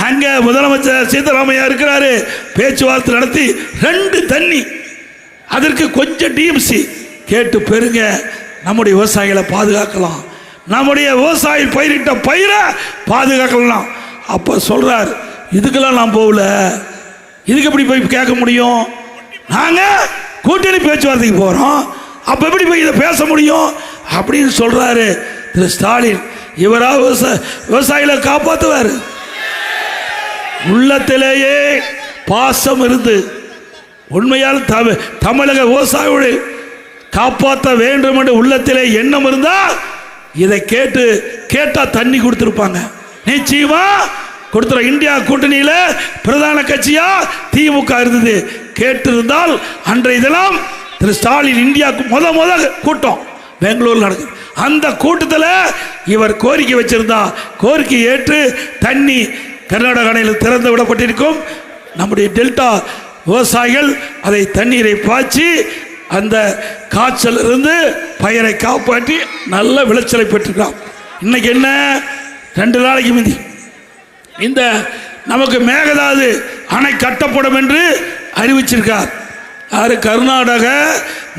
அங்கே முதலமைச்சர் சீதாராமையா இருக்கிறாரு, பேச்சுவார்த்தை நடத்தி 2 தண்ணி அதற்கு கொஞ்சம் டிஎம்சி கேட்டு பெருங்க, நம்முடைய விவசாயிகளை பாதுகாக்கலாம், நம்முடைய விவசாயி பயிரிட்ட பயிரை பாதுகாக்கலாம். அப்போ சொல்றார், இதுக்கெல்லாம் நான் போகல, இதுக்கு எப்படி போய் கேட்க முடியும், நாங்கள் கூட்டணி பேச்சுவார்த்தைக்கு போகிறோம், அப்போ எப்படி போய் இதை பேச முடியும் அப்படின்னு சொல்றாரு திரு ஸ்டாலின். இவரா விவசாயிகளை காப்பாற்றுவார். உள்ளத்திலேயே பாசம் இருந்து உண்மையால் தமிழக விவசாயிகளை காப்பாற்ற வேண்டும் என்று உள்ளத்திலே எண்ணம் இருந்தால் இதை கேட்டா தண்ணி கொடுத்துருப்பாங்க. நிச்சயமா கொடுத்துற. இந்தியா கூட்டணியில் பிரதான கட்சியா திமுக இருந்தது. கேட்டிருந்தால் அன்றைய தினம் திரு ஸ்டாலின் இந்தியாவுக்கு முத கூட்டம் பெங்களூர் நடக்குது. அந்த கூட்டத்தில் இவர் கோரிக்கை வச்சிருந்தா கோரிக்கை ஏற்று தண்ணி கர்நாடக அணையில் திறந்து விடப்பட்டிருக்கும். நம்முடைய டெல்டா விவசாயிகள் அதை தண்ணீரை பாய்ச்சி அந்த காய்ச்சல் இருந்து பயிரை காப்பாற்றி நல்ல விளைச்சலை பெற்றிருக்கான். இன்னைக்கு என்ன 2 நாளைக்கு முந்தி இந்த நமக்கு மேகதாது அணை கட்டப்படும் என்று அறிவிச்சிருக்கார். யாரு? கர்நாடக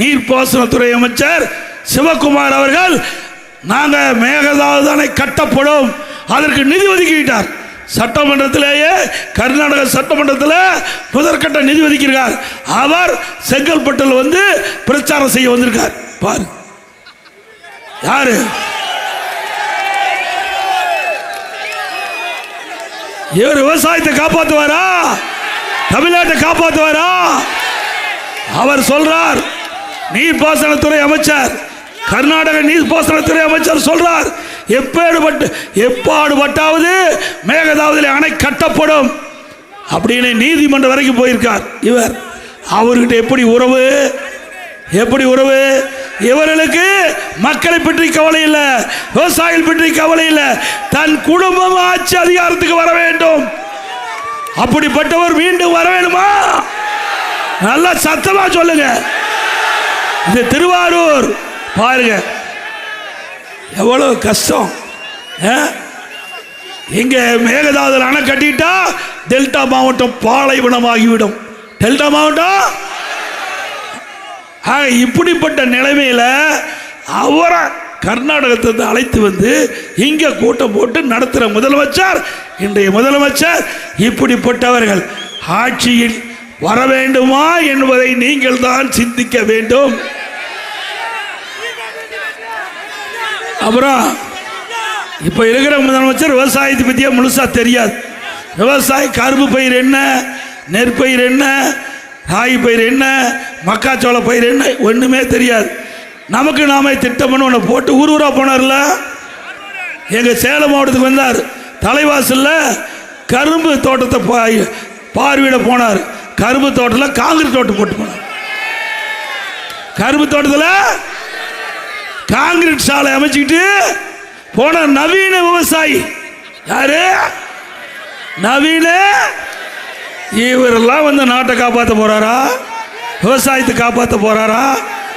நீர்ப்பாசனத்துறை அமைச்சர் சிவகுமார் அவர்கள் நாங்கள் மேகதாது அணை கட்டப்படும் அதற்கு நிதி ஒதுக்கிவிட்டார். சட்டமன்றத்திலேயே கர்நாடக சட்டமன்றத்தில் முதற்கட்ட நிதி ஒதுக்கிறார். அவர் செங்கல்பட்டில் வந்து பிரச்சாரம் செய்ய வந்திருக்கார். பாரு யாரு? இவர் விவசாயத்தை காப்பாற்றுவாரா? தமிழ்நாட்டை காப்பாற்றுவாரா? அவர் சொல்றார். நீர்ப்பாசனத்துறை அமைச்சர், கர்நாடக நீர்ப்பாசனத்துறை அமைச்சர் சொல்றார், எப்பாடுபட்டாவது மேகதாதுல அணை கட்டப்படும் அப்படின்னு நீதிமன்றம் வரைக்கும் போயிருக்கார். இவர் அவர்கிட்ட எப்படி உறவு? இவர்களுக்கு மக்களை பற்றி கவலை இல்லை, விவசாயிகள் பற்றி கவலை இல்லை. தன் குடும்பம் ஆட்சி அதிகாரத்துக்கு வர வேண்டும். அப்படிப்பட்டவர் மீண்டும் வர வேண்டுமா? நல்லா சத்தமா சொல்லுங்க. இது திருவாரூர் பாருங்க எவ்வளவு கஷ்டம். இங்க மேகதாதுல அணை கட்டிட்டா டெல்டா மாவட்டம் பாலைவனமாகிவிடும். டெல்டா மாவட்டம் இப்படிப்பட்ட நிலைமையில அவரை கர்நாடகத்திலிருந்து அழைத்து வந்து இங்க கூட்டம் போட்டு நடத்துற முதலமைச்சர், இன்றைய முதலமைச்சர் இப்படிப்பட்டவர்கள் ஆட்சியில் வர வேண்டுமா என்பதை நீங்கள் தான் சிந்திக்க வேண்டும். அப்புறம் இப்ப இருக்கிற முதலமைச்சர் விவசாயத்தை பத்தியா முழுசா தெரியாது. விவசாய கரும்பு பயிர் என்ன, நெற்பயிர் என்ன, ராகி பயிர் என்ன, மக்காச்சோள பயிர் என்ன, ஒண்ணுமே தெரியாது. நமக்கு நாமே திட்டம் ஒன்று போட்டு ஊரா போனார்ல. எங்க சேலம் மாவட்டத்துக்கு வந்தார். தலைவாசல்ல கரும்பு தோட்டத்தை பார்வையிட போனார். கரும்பு தோட்டத்தில் காங்கிரீட் தோட்டம் போட்டு போனார். கரும்பு தோட்டத்தில் காங்கிரீட் சாலை அமைச்சுக்கிட்டு போன நவீன விவசாயி யாரு? நவீன. இவரெல்லாம் வந்து நாட்டை காப்பாற்ற போறாரா? விவசாயத்தை காப்பாற்ற போறாரா?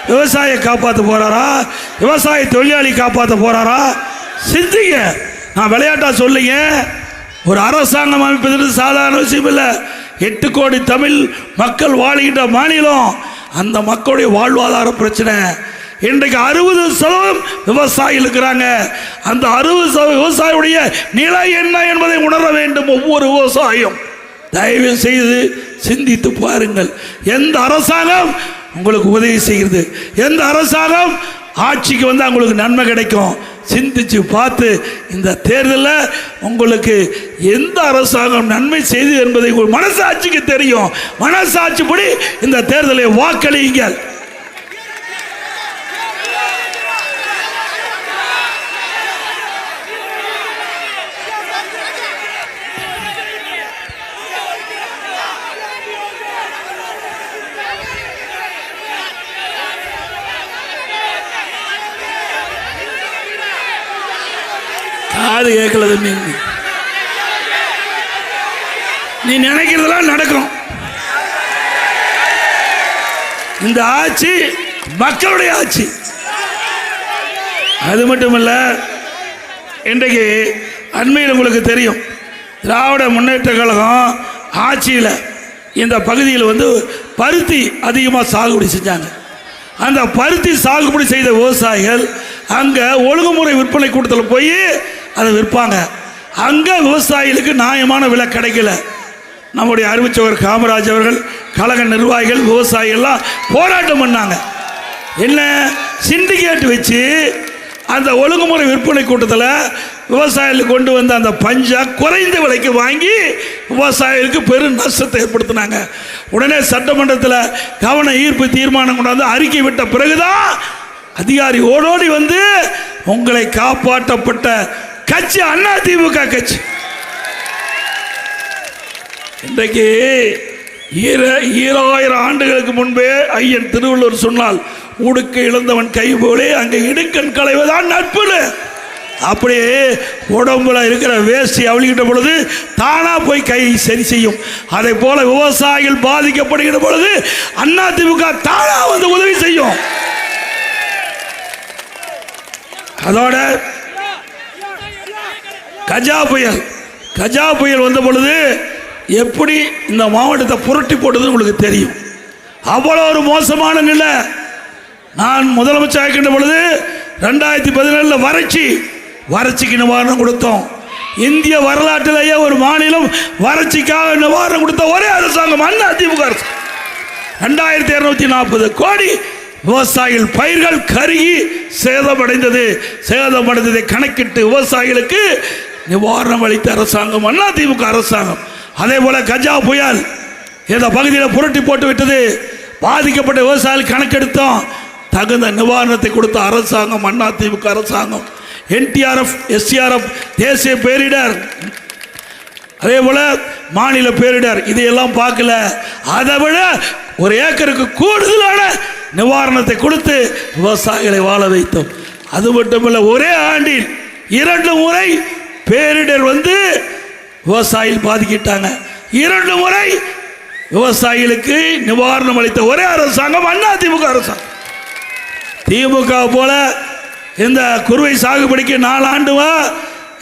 விவசாயியை காப்பாற்ற போறாரா? விவசாய தொழிலாளி காப்பாற்ற போறாரா? சிந்திங்க. நான் விளையாட்டா சொல்லுங்க. ஒரு அரசாங்கம் அமைப்பதற்கு சாதாரண விஷயம் இல்லை. 8 கோடி தமிழ் மக்கள் வாழ்கின்ற மாநிலம். அந்த மக்களுடைய வாழ்வாதார பிரச்சனை. இன்றைக்கு 60% விவசாயிகள் இருக்கிறாங்க. அந்த 60% விவசாயியுடைய நிலை என்ன என்பதை உணர வேண்டும் ஒவ்வொரு விவசாயியும். தயவு செய்து சிந்தித்து பாருங்கள். எந்த அரசாங்கம் உங்களுக்கு உதவி செய்கிறது, எந்த அரசாங்கம் ஆட்சிக்கு வந்து உங்களுக்கு நன்மை கிடைக்கும், சிந்திச்சு பார்த்து இந்த தேர்தலில் உங்களுக்கு எந்த அரசாங்கம் நன்மை செய்து என்பதை மனசாட்சிக்கு தெரியும். மனசாட்சிப்படி இந்த தேர்தலை வாக்களியுங்கள். காது கேட்கல தம்பி. நீ நினைக்கிறதெல்லாம் நடக்கும். இந்த ஆட்சி மக்களுடைய ஆட்சி. அது மட்டுமல்ல, இன்றைக்கு அண்மையில் உங்களுக்கு தெரியும், திராவிட முன்னேற்ற கழகம் ஆட்சியில் இந்த பகுதியில் வந்து பருத்தி அதிகமாக சாகுபடி செஞ்சாங்க. அந்த பருத்தி சாகுபடி செய்த விவசாயிகள் அங்கே ஒழுங்குமுறை விற்பனை கூட்டத்தில் போய் அதை விற்பாங்க. அங்கே விவசாயிகளுக்கு நியாயமான விலை கிடைக்கல. நம்முடைய அறிவிச்சவர் காமராஜ் அவர்கள், கழக நிர்வாகிகள், விவசாயிகள்லாம் போராட்டம் பண்ணாங்க. என்ன சிண்டிகேட் வச்சு அந்த ஒழுங்குமுறை விற்பனை கூட்டத்தில் விவசாயிகளுக்கு கொண்டு வந்த அந்த பஞ்சா குறைந்த விலைக்கு வாங்கி விவசாயிகளுக்கு பெரும் நஷ்டத்தை ஏற்படுத்தினாங்க. உடனே சட்டமன்றத்தில் கவன ஈர்ப்பு தீர்மானம் கொண்டாந்து அறிக்கை விட்ட பிறகுதான் அதிகாரி ஓடோடி வந்து உங்களை காப்பாற்றப்பட்ட கட்சி அதிமுக கட்சி. இன்றைக்கு 2000 ஆண்டுகளுக்கு முன்பே ஐயன் திருவள்ளுவர் சொன்னால் உடுக்க இழந்தவன் கை போலே அங்கே இடுக்கண் களைவதான் நட்புன்னு. அப்படியே உடம்புல இருக்கிற வேஷ்டி அவளிக்கிட்ட பொழுது தானா போய் கை சரி செய்யும். அதை போல விவசாயிகள் பாதிக்கப்படுகிற பொழுது அதிமுக தானா வந்து உதவி செய்யும். அதோட கஜா புயல் வந்த பொழுது எப்படி இந்த மாவட்டத்தை புரட்டி போட்டது உங்களுக்கு தெரியும். அவ்வளோ ஒரு மோசமான நிலை. நான் முதலமைச்சர் ஆகின்ற பொழுது 2017 வறட்சிக்கு நிவாரணம் கொடுத்தோம். இந்திய வரலாற்றிலேயே ஒரு மாநிலம் வறட்சிக்காக நிவாரணம் கொடுத்த ஒரே அரசாங்கம் அதிமுக அரசு. 2240 கோடி விவசாயிகள் பயிர்கள் கருகி சேதமடைந்ததை கணக்கிட்டு விவசாயிகளுக்கு நிவாரணம் அளித்த அரசாங்கம் அதிமுக அரசாங்கம். அதே போல கஜா புயல் இந்த பகுதியில் புரட்டி போட்டு விட்டது. பாதிக்கப்பட்ட விவசாயிகள் கணக்கெடுத்தோம். தகுந்த நிவாரணத்தை கொடுத்த அரசாங்கம் அதிமுக அரசாங்கம். NTRF, SCRF தேசிய பேரிடர், அதே போல மாநில பேரிடர், இதையெல்லாம் பார்க்கல. அதை விட ஒரு ஏக்கருக்கு கூடுதலான நிவாரணத்தை கொடுத்து விவசாயிகளை வாழ வைத்தோம். அது மட்டுமல்ல, ஒரே ஆண்டில் 2 முறை பேரிடர் வந்து விவசாயிகள் பாதிக்கிட்டாங்க. 2 முறை விவசாயிகளுக்கு நிவாரணம் அளித்த ஒரே அரசாங்கம் அதிமுக அரசாங்கம். திமுக போல இந்த குறுவை சாகுபடிக்கு 4 ஆண்டுவா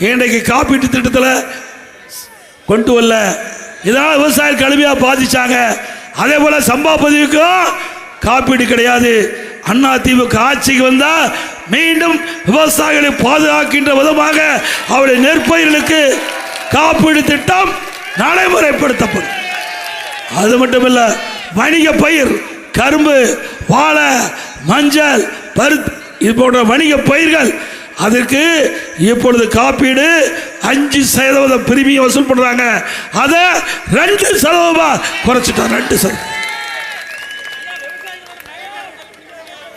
இன்றைக்கு காப்பீட்டு திட்டத்தில் கொண்டு வரல. இதனால் விவசாயிகள் கடுமையாக பாதிச்சாங்க. அதே போல சம்பா பதிவுக்கும் காப்பீடு கிடையாது. அதிமுக ஆட்சிக்கு வந்தால் மீண்டும் விவசாயிகளை பாதுகாக்கின்ற விதமாக அவருடைய நெற்பயிர்களுக்கு காப்பீடு திட்டம் நடைமுறைப்படுத்தப்படும். அது மட்டுமல்ல, வணிக பயிர் கரும்பு, வாழை, மஞ்சள், பருத்தி இது போன்ற வணிக பயிர்கள் அதற்கு இப்பொழுது காப்பீடு 5% பிரீமியம் வசூல் பண்றாங்க. அதை 2% குறைச்சிட்டாங்க. 2%.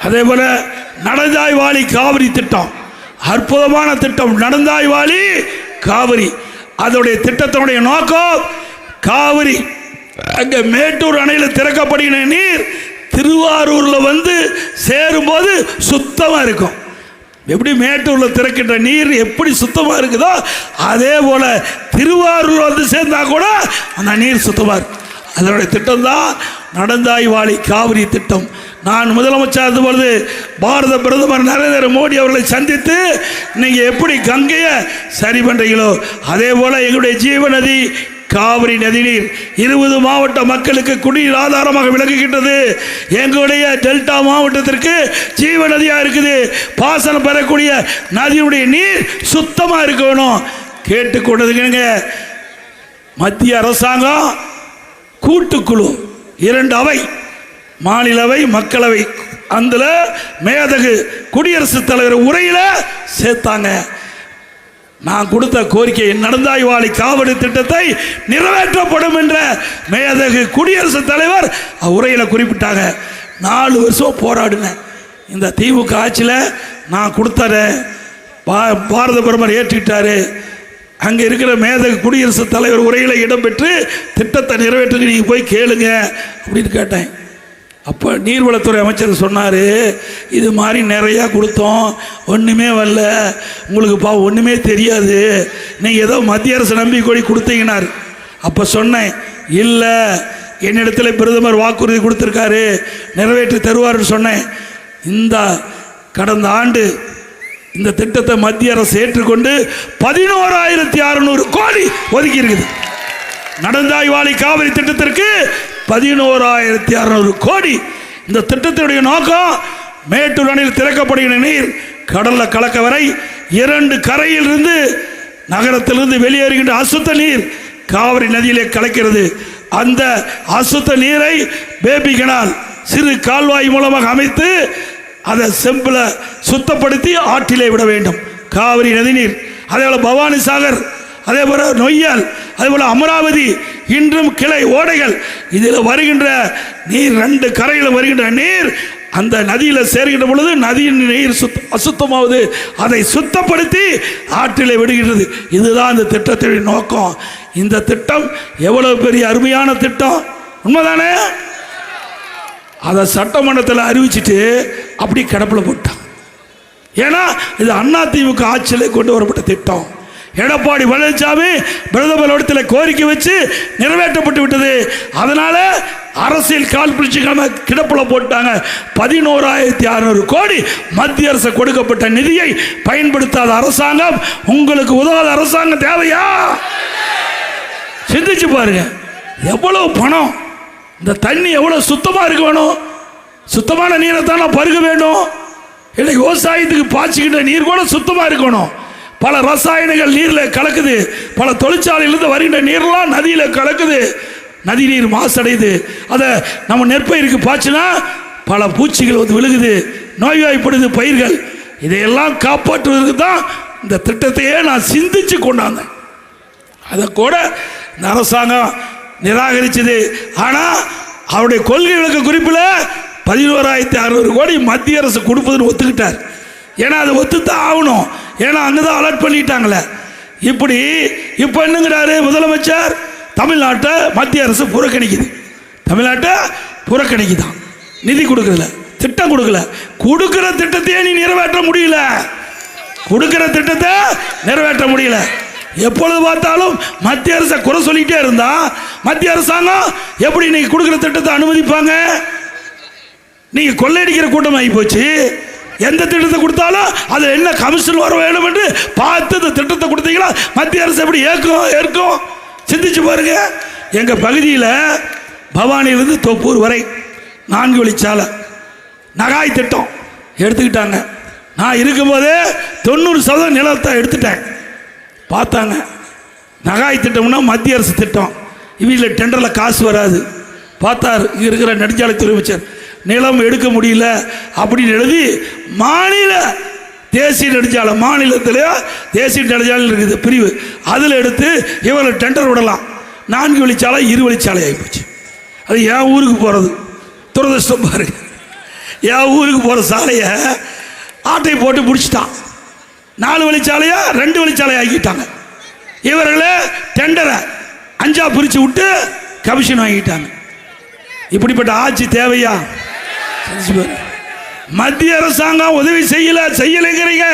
அதே போல நடந்தாய் வாழி காவிரி திட்டம், அற்புதமான திட்டம். நடந்தாய் வாழி காவிரி, அதோடைய திட்டத்தினுடைய நோக்கம் காவிரி அங்க மேட்டூர் அணையில் திறக்கப்படுகிற நீர் திருவாரூர்ல வந்து சேரும்போது சுத்தமா இருக்கும். எப்படி மேட்டூர்ல திறக்கின்ற நீர் எப்படி சுத்தமா இருக்குதோ அதே போல திருவாரூர் வந்து சேர்ந்தா கூட அந்த நீர் சுத்தமா இருக்கும். அதனுடைய திட்டம் தான் நடந்தாய் வாழி காவிரி திட்டம். நான் முதலமைச்சர் இருந்தபொழுது பாரத பிரதமர் நரேந்திர மோடி அவர்களை சந்தித்து நீங்க எப்படி கங்கையை சரி பண்றீங்களோ அதே போல எங்களுடைய ஜீவநதி காவிரி நதிநீர் 20 மாவட்ட மக்களுக்கு குடிநீர் ஆதாரமாக விளங்குகின்றது. எங்களுடைய டெல்டா மாவட்டத்திற்கு ஜீவநதியாக இருக்குது. பாசனம் பெறக்கூடிய நதியுடைய நீர் சுத்தமாக இருக்கணும் கேட்டுக்கொண்டதுங்க. மத்திய அரசாங்கம் கூட்டுக்குழு 2 அவை, மாநிலவை, மக்களவை, அந்த மேதகு குடியரசுத் தலைவர் உரையில சேர்த்தாங்க. நான் கொடுத்த கோரிக்கை நடந்தாய் வாழி காவிரி திட்டத்தை நிறைவேற்றப்படும் என்ற மேதகு குடியரசுத் தலைவர் உரையில குறிப்பிட்டாங்க. 4 வருஷம் போராடினேன். இந்த திமுக ஆட்சியில் நான் கொடுத்தேன், பாரத பிரதமர் ஏற்றுக்கிட்டாரு. அங்கே இருக்கிற மேதகு குடியரசுத் தலைவர் உரையில் இடம்பெற்று திட்டத்தை நிறைவேற்ற நீங்கள் போய் கேளுங்க அப்படின்னு கேட்டேன். அப்போ நீர்வளத்துறை அமைச்சர் சொன்னார், இது மாதிரி நிறையா கொடுத்தோம், ஒன்றுமே வரல, உங்களுக்கு ஒன்றுமே தெரியாது, நீங்கள் ஏதோ மத்திய அரசு நம்பி கோடி கொடுத்தீங்கன்னார். அப்போ சொன்னேன், இல்லை என்னிடத்தில் பிரதமர் வாக்குறுதி கொடுத்துருக்காரு, நிறைவேற்றி தருவார்னு சொன்னேன். இந்த கடந்த ஆண்டு இந்த திட்டத்தை மத்திய அரசு ஏற்றுக்கொண்டு 11,600 கோடி ஒதுக்கி இருக்குது. நடந்தாய் வாழி காவிரி திட்டத்திற்கு 11,600 கோடி. இந்த திட்டத்தினுடைய நோக்கம் மேட்டூர் அணையில் திறக்கப்படுகிற நீர் கடலில் கலக்க வரை 2 கரையிலிருந்து நகரத்திலிருந்து வெளியேறுகின்ற அசுத்த நீர் காவிரி நதியிலே கலக்கிறது. அந்த அசுத்த நீரை பேபி கனால் சிறு கால்வாய் மூலமாக அமைத்து அதை செம்பில் சுத்தப்படுத்தி ஆற்றிலே விட வேண்டும். காவிரி நதிநீர் அதே போல் பவானி சாகர், அதே போல் நொய்யல், அதே போல் அமராவதி, இன்றும் கிளை ஓடைகள், இதில் வருகின்ற நீர் 2 கரையில் வருகின்ற நீர் அந்த நதியில் சேர்கின்ற பொழுது நதியின் நீர் அசுத்தமாவது, அதை சுத்தப்படுத்தி ஆற்றிலே விடுகிறது. இதுதான் இந்த திட்டத்தின் நோக்கம். இந்த திட்டம் எவ்வளவு பெரிய அருமையான திட்டம், உண்மைதானே? அதை சட்டமன்றத்தில் அறிவிச்சிட்டு அப்படி கிடப்பில் போட்டான். ஏன்னா இது அதிமுக ஆட்சியில் கொண்டு வரப்பட்ட திட்டம். எடப்பாடி பழனிசாமி பிரதமர் இடத்தில் கோரிக்கை வச்சு நிறைவேற்றப்பட்டு விட்டது. அதனால அரசியல் கால் பிடிச்சு கிடப்பில் போட்டாங்க. 11,600 கோடி மத்திய அரசு கொடுக்கப்பட்ட நிதியை பயன்படுத்தாத அரசாங்கம், உங்களுக்கு உதவாத அரசாங்கம் தேவையா? சிந்திச்சு பாருங்க, எவ்வளவு பணம், இந்த தண்ணி எவ்வளவு சுத்தமா இருக்க வேணும், சுத்தமான நீரை தானே பருக வேண்டும். இன்னைக்கு விவசாயத்துக்கு பாய்ச்சிக்கிட்ட நீர் கூட சுத்தமா இருக்கணும். பல ரசாயனங்கள் நீரில் கலக்குது, பல தொழிற்சாலையிலிருந்து வருகின்ற நீர்லாம் நதியில் கலக்குது, நதி நீர் மாசடையுது. அதை நம்ம நெற்பயிருக்கு பாய்ச்சினா பல பூச்சிகள் வந்து விழுகுது, நோய்வாய்ப்படுது பயிர்கள். இதையெல்லாம் காப்பாற்றுவதற்கு தான் இந்த திட்டத்தையே நான் சிந்திச்சு கொண்டாந்தேன். அதை கூட இந்த அரசாங்கம் நிராகரிச்சது. ஆனால் அவருடைய கொள்கை விளக்க குறிப்பில் 11,600 கோடி மத்திய அரசு கொடுப்பதுன்னு ஒத்துக்கிட்டார். ஏன்னா அதை ஒத்துத்தான் ஆகணும், ஏன்னா அங்கே தான் அலர்ட் பண்ணிட்டாங்களே. இப்படி இப்போ என்னங்கிறாரு முதலமைச்சர், தமிழ்நாட்டை மத்திய அரசு புறக்கணிக்குது, தமிழ்நாட்டை புறக்கணிக்குதான், நிதி கொடுக்கல, திட்டம் கொடுக்கல. கொடுக்கிற திட்டத்தையே நீ நிறைவேற்ற முடியல, கொடுக்கிற திட்டத்தை நிறைவேற்ற முடியல. எப்பொழுது பார்த்தாலும் மத்திய அரசை குறை சொல்லிக்கிட்டே இருந்தா மத்திய அரசாங்கம் எப்படி நீங்க கொடுக்கிற திட்டத்தை அனுமதிப்பாங்க? நீங்க கொள்ளையடிக்கிற கூட்டம் ஆகி போச்சு. எந்த திட்டத்தை கொடுத்தாலும் அது என்ன கமிஷன் வர வேண்டும் என்று பார்த்து இந்த திட்டத்தை கொடுத்தீங்களா மத்திய அரசு எப்படி ஏற்கும்? சிந்திச்சு பாருங்க. எங்க பகுதியில் பவானியிலிருந்து தொப்பூர் வரை 4 வழிச்சாலை நகாய் திட்டம் எடுத்துக்கிட்டாங்க. நான் இருக்கும்போதே 90% நிலத்தை எடுத்துட்டேன். பார்த்தாங்க, நகாய் திட்டம்னா மத்திய அரசு திட்டம், இவங்கள டெண்டரில் காசு வராது. பார்த்தார் இங்கே இருக்கிற நெடுஞ்சாலைத்துறை அமைச்சர், நிலம் எடுக்க முடியல அப்படின்னு எழுதி மாநில தேசிய நெடுஞ்சாலை, மாநிலத்திலேயோ தேசிய நெடுஞ்சாலை இருக்குது பிரிவு, அதில் எடுத்து இவங்களை டெண்டர் விடலாம். 4 வழிச்சாலை 2 வழிச்சாலை ஆகிப்போச்சு. அது என் ஊருக்கு போகிறது துரதிருஷ்டம் பாருங்க. என் ஊருக்கு போகிற சாலையை ஆட்டை போட்டு பிடிச்சிட்டான். 4 வழிச்சாலையா 2 வழிச்சாலை ஆக்கிட்டாங்க. இவர்களே டெண்டரை 5ஆ பிரித்து விட்டு கமிஷன் வாங்கிட்டாங்க. இப்படிப்பட்ட ஆட்சி தேவையா? மத்திய அரசாங்கம் உதவி செய்யலைங்கிறீங்க.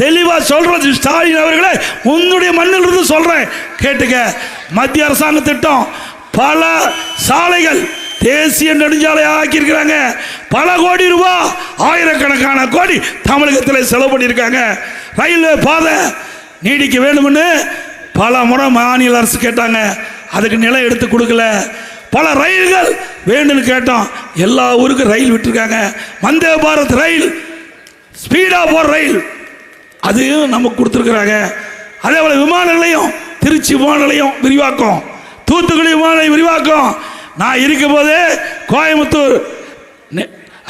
தெளிவா சொல்றது ஸ்டாலின் அவர்களே, உன்னுடைய மண்ணில் இருந்து சொல்றேன் கேட்டுக்க. மத்திய அரசாங்க திட்டம் பல சாலைகள் தேசிய நெடுஞ்சாலை ஆக்கியிருக்கிறாங்க. பல கோடி ரூபாய், ஆயிரக்கணக்கான கோடி தமிழகத்தில் செலவு பண்ணியிருக்காங்க. ரயில்வே பாதை நீடிக்க வேண்டும்னு பல முறை மாநில அரசு கேட்டாங்க, அதுக்கு நிலம் எடுத்து கொடுக்கல. பல ரயில்கள் வேண்டும்னு கேட்டோம், எல்லா ஊருக்கும் ரயில் விட்டுருக்காங்க. வந்தே பாரத் ரயில், ஸ்பீடா போற ரயில், அதையும் நமக்கு கொடுத்துருக்குறாங்க. அதே போல விமான நிலையம், திருச்சி விமான நிலையம் விரிவாக்கம், தூத்துக்குடி விமான நிலையம் விரிவாக்கம். நான் இருக்கும் போதே கோயம்புத்தூர்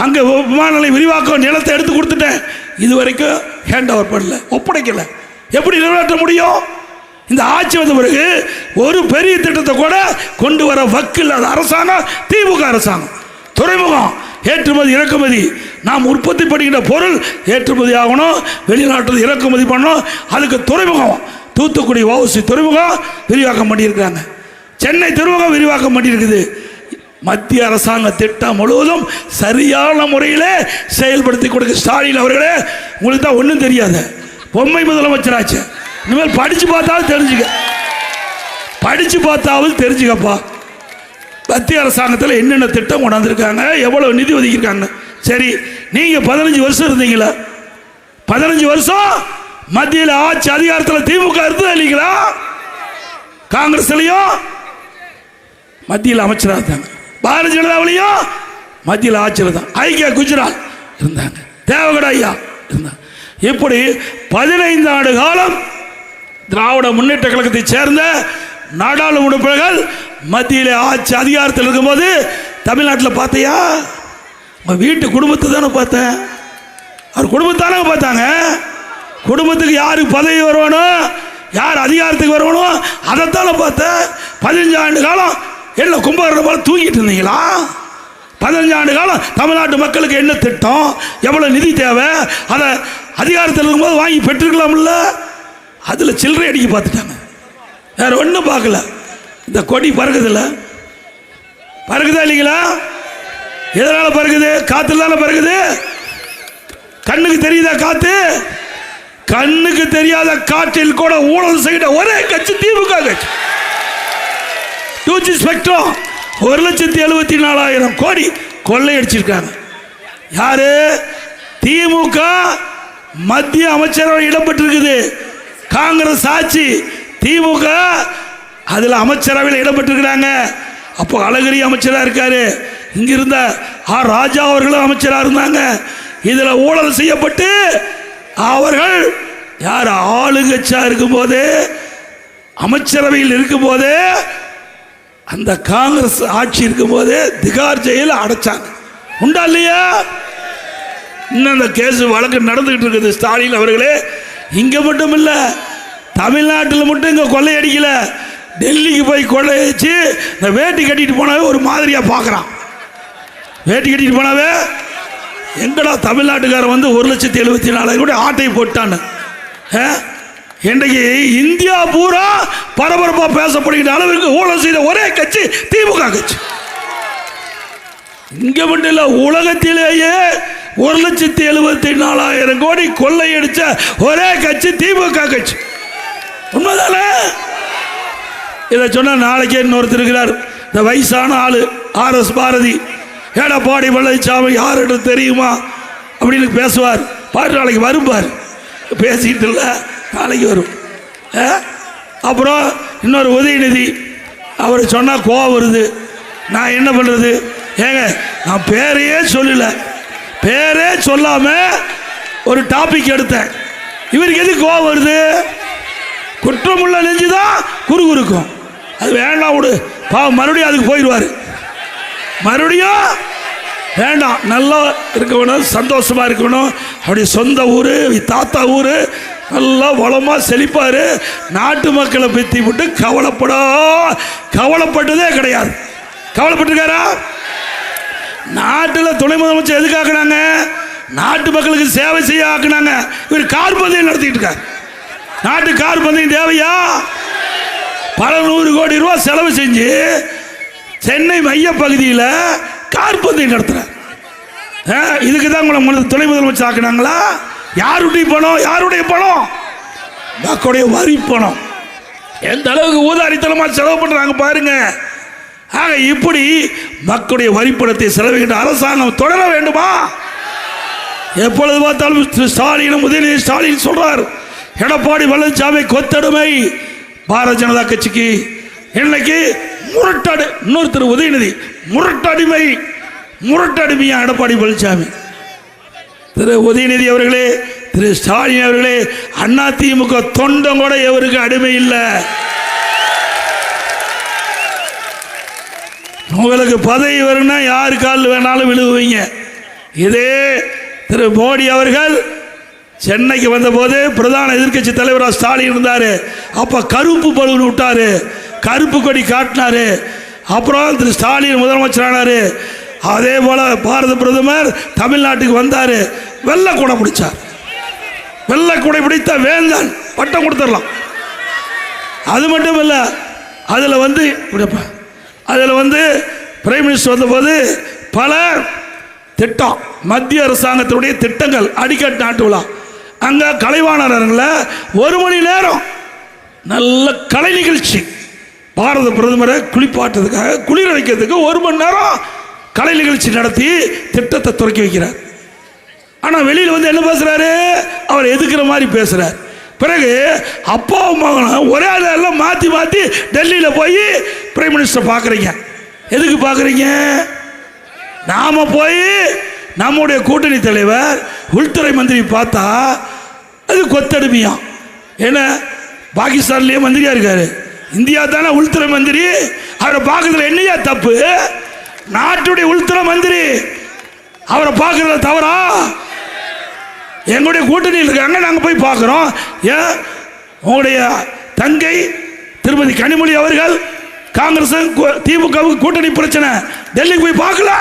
அங்கே விமான நிலையம் விரிவாக்கம் நிலத்தை எடுத்து கொடுத்துட்டேன். இது வரைக்கும் ஹேண்ட் ஓவர் பண்ணல, ஒப்படைக்கல. எப்படி நிறைவேற்ற முடியும்? இந்த ஆட்சி வந்த பிறகு ஒரு பெரிய திட்டத்தை கூட கொண்டு வர வக்கில் அரசாங்கம் திமுக அரசாங்கம். துறைமுகம், ஏற்றுமதி இறக்குமதி, நாம் உற்பத்தி பண்ணுகின்ற பொருள் ஏற்றுமதி ஆகணும், வெளிநாட்டில் இறக்குமதி பண்ணணும். அதுக்கு துறைமுகம், தூத்துக்குடி வஉசி துறைமுகம் விரிவாக்கம் பண்ணியிருக்காங்க, சென்னை துறைமுகம் விரிவாக்கம் பண்ணியிருக்குது. மத்திய அரசாங்க திட்டம் முழுவதும் சரியான முறையில் செயல்படுத்தி கொடுக்க ஸ்டாலின் அவர்களே, உங்களுக்கு தான் ஒன்றும் தெரியாது, பொம்மை முதலமைச்சராச்சு. இனிமேல் படிச்சு பார்த்தாலும் தெரிஞ்சுக்க, படிச்சு பார்த்தாவது தெரிஞ்சுக்கப்பா. மத்திய அரசாங்கத்தில் என்னென்ன திட்டம் கொண்டாந்துருக்காங்க, எவ்வளவு நிதி ஒதுக்கியிருக்காங்க. சரி, நீங்க 15 வருஷம் இருந்தீங்களா? 15 வருஷம் மத்தியில் ஆட்சி அதிகாரத்தில் திமுக இருந்தது இல்லைங்களா? காங்கிரஸ்லையும் மத்தியில் அமைச்சராக இருந்தாங்க, பாரதிய ஜனதாவிலையும் மத்தியில் ஆட்சியில் தான், ஐக்கிய குஜராத் இருந்தாங்க, தேவகட ஐயா இருந்தாங்க. இப்படி 15 ஆண்டு காலம் திராவிட முன்னேற்ற கழகத்தை சேர்ந்த நாடாளுமன்ற உறுப்பினர்கள் மத்தியில் ஆட்சி அதிகாரத்தில் இருக்கும்போது தமிழ்நாட்டில் பார்த்தியா? உங்கள் வீட்டு குடும்பத்தை தானே பார்த்தேன், அவர் குடும்பத்தானே பார்த்தாங்க. குடும்பத்துக்கு யாருக்கு பதவி வரணும், யார் அதிகாரத்துக்கு வரணும், அதைத்தானே பார்த்த. 15 ஆண்டு காலம் என்ன கும்பகர்ணம் போல தூங்கிட்டு இருந்தீங்களா? 15 ஆண்டு காலம் தமிழ்நாட்டு மக்களுக்கு என்ன திட்டம், எவ்வளோ நிதி தேவை, அதை அதிகாரத்தில் இருக்கும்போது வாங்கி பெற்றுக்கலாம்ல. அதில் சில்லறை அடிக்க பார்த்துட்டாங்க, வேற ஒன்றும் பார்க்கல. இந்த கொடி பறக்குதுல்ல, பறக்குதா இல்லைங்களா? எதனால பறக்குது? காத்துல தானே பறக்குது. கண்ணுக்கு தெரியுதா காத்து? கண்ணுக்கு தெரியாத காற்றில் கூட ஊழல் செய்த ஒரே கட்சி திமுக கட்சி. 2G ஸ்பெக்ட்ரம் 1,74,000 கோடி கொள்ளையடிச்சிருக்காங்க. யாரு? திமுக மத்திய அமைச்சரவை இடம்பெற்றிருக்குது. காங்கிரஸ் ஆட்சி, திமுக அதில் அமைச்சரவையில் இடம்பெற்றிருக்கிறாங்க. அப்போ அழகிரி அமைச்சராக இருக்காரு, இங்கிருந்த ஆர் ராஜா அவர்களும் அமைச்சராக இருந்தாங்க. இதில் ஊழல் செய்யப்பட்டு அவர்கள் யார் ஆளுங்கட்சியா இருக்கும்போது, அமைச்சரவையில் இருக்கும்போது, அந்த காங்கிரஸ் ஆட்சி இருக்கும்போது திகார் ஜெயில அடைச்சாங்க. உண்டா இல்லையா? இன்னும் அந்த கேஸ் வழக்கு நடந்துகிட்டு இருக்குது. ஸ்டாலின் அவர்களே, இங்க மட்டும் இல்ல, தமிழ்நாட்டில் மட்டும் இங்க கொள்ளையடிக்கல, டெல்லிக்கு போய் கொள்ளையடிச்சு இந்த வேட்டி கட்டிட்டு போனாவே ஒரு மாதிரியா பார்க்குறான். வேட்டி கட்டிட்டு போனாவே எங்கடா தமிழ்நாட்டுக்காரன் வந்து 1,74,000 கூட ஆட்டை போட்டான்னு. இன்றைக்கு இந்தியா பூரா பரபரப்பாக பேசப்படுகிற அளவிற்கு ஊழல் செய்த ஒரே கட்சி திமுக கட்சி. இங்க மட்டும் இல்ல, உலகத்திலேயே 1,74,000 கோடி கொள்ளையடிச்ச ஒரே கட்சி திமுக கட்சி. உண்மைதானே? இதை சொன்னா நாளைக்கே இன்னொருத்தர் இருக்கிறார், இந்த வயசான ஆளு RS பாரதி, எடப்பாடி பழனிசாமி யார் என்று தெரியுமா அப்படின்னு பேசுவார். பாரு, நாளைக்கு வரும்பார். பேசிட்டு இல்ல, நாளைக்கு வரும். அப்புறம் இன்னொரு உதயநிதி, அவர் சொன்னா கோவம் வருது. நான் என்ன பண்றது? ஏங்க, நான் பேரையே சொல்லல, பேரே சொல்லாம ஒரு டாபிக் எடுத்தேன். இவருக்கு எது கோவம் வருது? குற்றமுள்ள நெஞ்சுதான் குறுகுறுக்கும். அது வேண்டாம், விடு பாவம், மறுபடியும் அதுக்கு போயிடுவார். மறுபடியும் வேண்டாம், நல்லா இருக்கணும், சந்தோஷமா இருக்கணும். அப்படி சொந்த ஊரு, தாத்தா ஊரு, நல்லா வளமா செழிப்பாரு. நாட்டு மக்களை பற்றி விட்டு கவலைப்பட்டதே கிடையாது. கவலைப்பட்டிருக்காரா? நாட்டில் துணை முதலமைச்சர் எதுக்கு ஆக்குனாங்க? நாட்டு மக்களுக்கு சேவை செய்ய ஆக்குனாங்க. இவர் கார் பந்தயம் நடத்திட்டு இருக்கார். நாட்டு கார் பந்தயம் தேவையா? பல 100 கோடி ரூபாய் செலவு செஞ்சு சென்னை மைய பகுதியில் கார் பந்தயம் நடத்துறார். இதுக்கு தான் உங்களை துணை முதலமைச்சர் ஆக்குனாங்களா? யாருடைய பணம்? யாருடைய பணம்? மக்களுடைய வரி பணம். எந்த அளவுக்கு ஊதாரித்தனமாக செலவு பண்றாங்க பாருங்க. ஆக இப்படி மக்களுடைய வரிப்பணத்தை செலவிக்கின்ற அரசாங்கம் தொடர வேண்டுமா? எப்பொழுது பார்த்தாலும் ஸ்டாலின், உதயநிதி ஸ்டாலின் சொல்றார், எடப்பாடி பழனிசாமி கொத்தடிமை பாரதிய ஜனதா கட்சிக்கு. இன்னைக்கு முரட்டடு, இன்னொருத்தர் உதயநிதி முரட்டடிமை, முரட்டடிமையா எடப்பாடி பழனிசாமி. திரு உதயநிதி அவர்களே, திரு ஸ்டாலின் அவர்களே, அதிமுக தொண்டம் கூட எவருக்கு அடிமை இல்லை. உங்களுக்கு பதவி வரும்னா யாரு காலில் வேணாலும் விழுவுவீங்க. இதே திரு மோடி அவர்கள் சென்னைக்கு வந்தபோது பிரதான எதிர்க்கட்சி தலைவராக ஸ்டாலின் இருந்தார். அப்போ கருப்பு பலூன் விட்டாரு, கருப்பு கொடி காட்டினாரு. அப்புறம் திரு ஸ்டாலின் முதலமைச்சரானாரு. அதே போல பாரத பிரதமர் தமிழ்நாட்டுக்கு வந்தார், வெள்ளை கூடை பிடிச்சார். வெள்ளை கூடை பிடித்த வேந்தன் பட்டம் கொடுத்துடலாம். அது மட்டும் இல்லை, அதில் வந்து பிரைம் மினிஸ்டர் வந்தபோது பல திட்டம், மத்திய அரசாங்கத்தினுடைய திட்டங்கள் அடிக்கடி நாட்டு விழா. அங்கே கலைவாணர்ல 1 மணி நேரம் நல்ல கலை நிகழ்ச்சி. பாரத பிரதமரை குளிப்பாட்டுறதுக்காக, குளிர வைக்கிறதுக்கு 1 மணி நேரம் கலை நிகழ்ச்சி நடத்தி திட்டத்தை துறக்கி வைக்கிறார். ஆனால் வெளியில் வந்து என்ன பேசுறாரு? அவர் எதுக்குற மாதிரி பேசுறார். பிறகு அப்பாவும் மகனும் ஒரே எல்லாம் மாற்றி மாற்றி டெல்லியில் போய் பிரைம் மினிஸ்டர் பார்க்குறீங்க. எதுக்கு பார்க்குறீங்க? நாம போய் நம்முடைய கூட்டணி தலைவர் உள்துறை மந்திரி பார்த்தா அது கொத்தடிமையா. ஏன்னா பாகிஸ்தான்லேயே மந்திரியா இருக்காரு, இந்தியா தானே உள்துறை மந்திரி. அவரை பார்க்கறதுல என்னையா தப்பு? நாட்டுடைய உள்துறை மந்திரி, அவரை பார்க்கறதுல தவறா? எங்களுடைய கூட்டணியில் இருக்காங்க, நாங்கள் போய் பார்க்குறோம். ஏன் உங்களுடைய தங்கை திருமதி கனிமொழி அவர்கள் காங்கிரஸ் திமுகவுக்கு கூட்டணி பிரச்சனை, டெல்லிக்கு போய் பார்க்கல,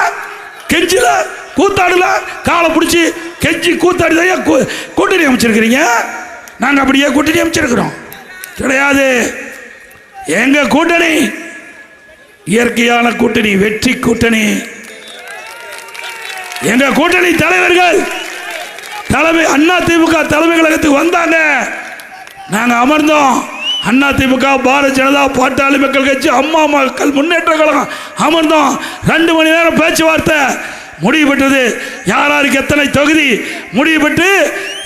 கெஞ்சில கூத்தாடல, காலை பிடிச்சி கெஞ்சி கூத்தாடி தான் கூட்டணி அமைச்சிருக்கிறீங்க. நாங்கள் அப்படியே கூட்டணி அமைச்சிருக்கிறோம் கிடையாது. எங்க கூட்டணி இயற்கையான கூட்டணி, வெற்றி கூட்டணி. எங்க கூட்டணி தலைவர்கள் தலைமை அண்ணா திமுக தலைமை கழகத்துக்கு வந்தாங்க, நாங்க அமர்ந்தோம். அண்ணா திமுக, பாரதிய ஜனதா, பாட்டாளி மக்கள் கட்சி, அம்மா மக்கள் முன்னேற்ற கழகம் அமர்ந்தோம். 2 மணி நேரம் பேச்சுவார்த்தை முடிவு பெற்றது. யாருக்கு எத்தனை தொகுதி முடிவு பெற்று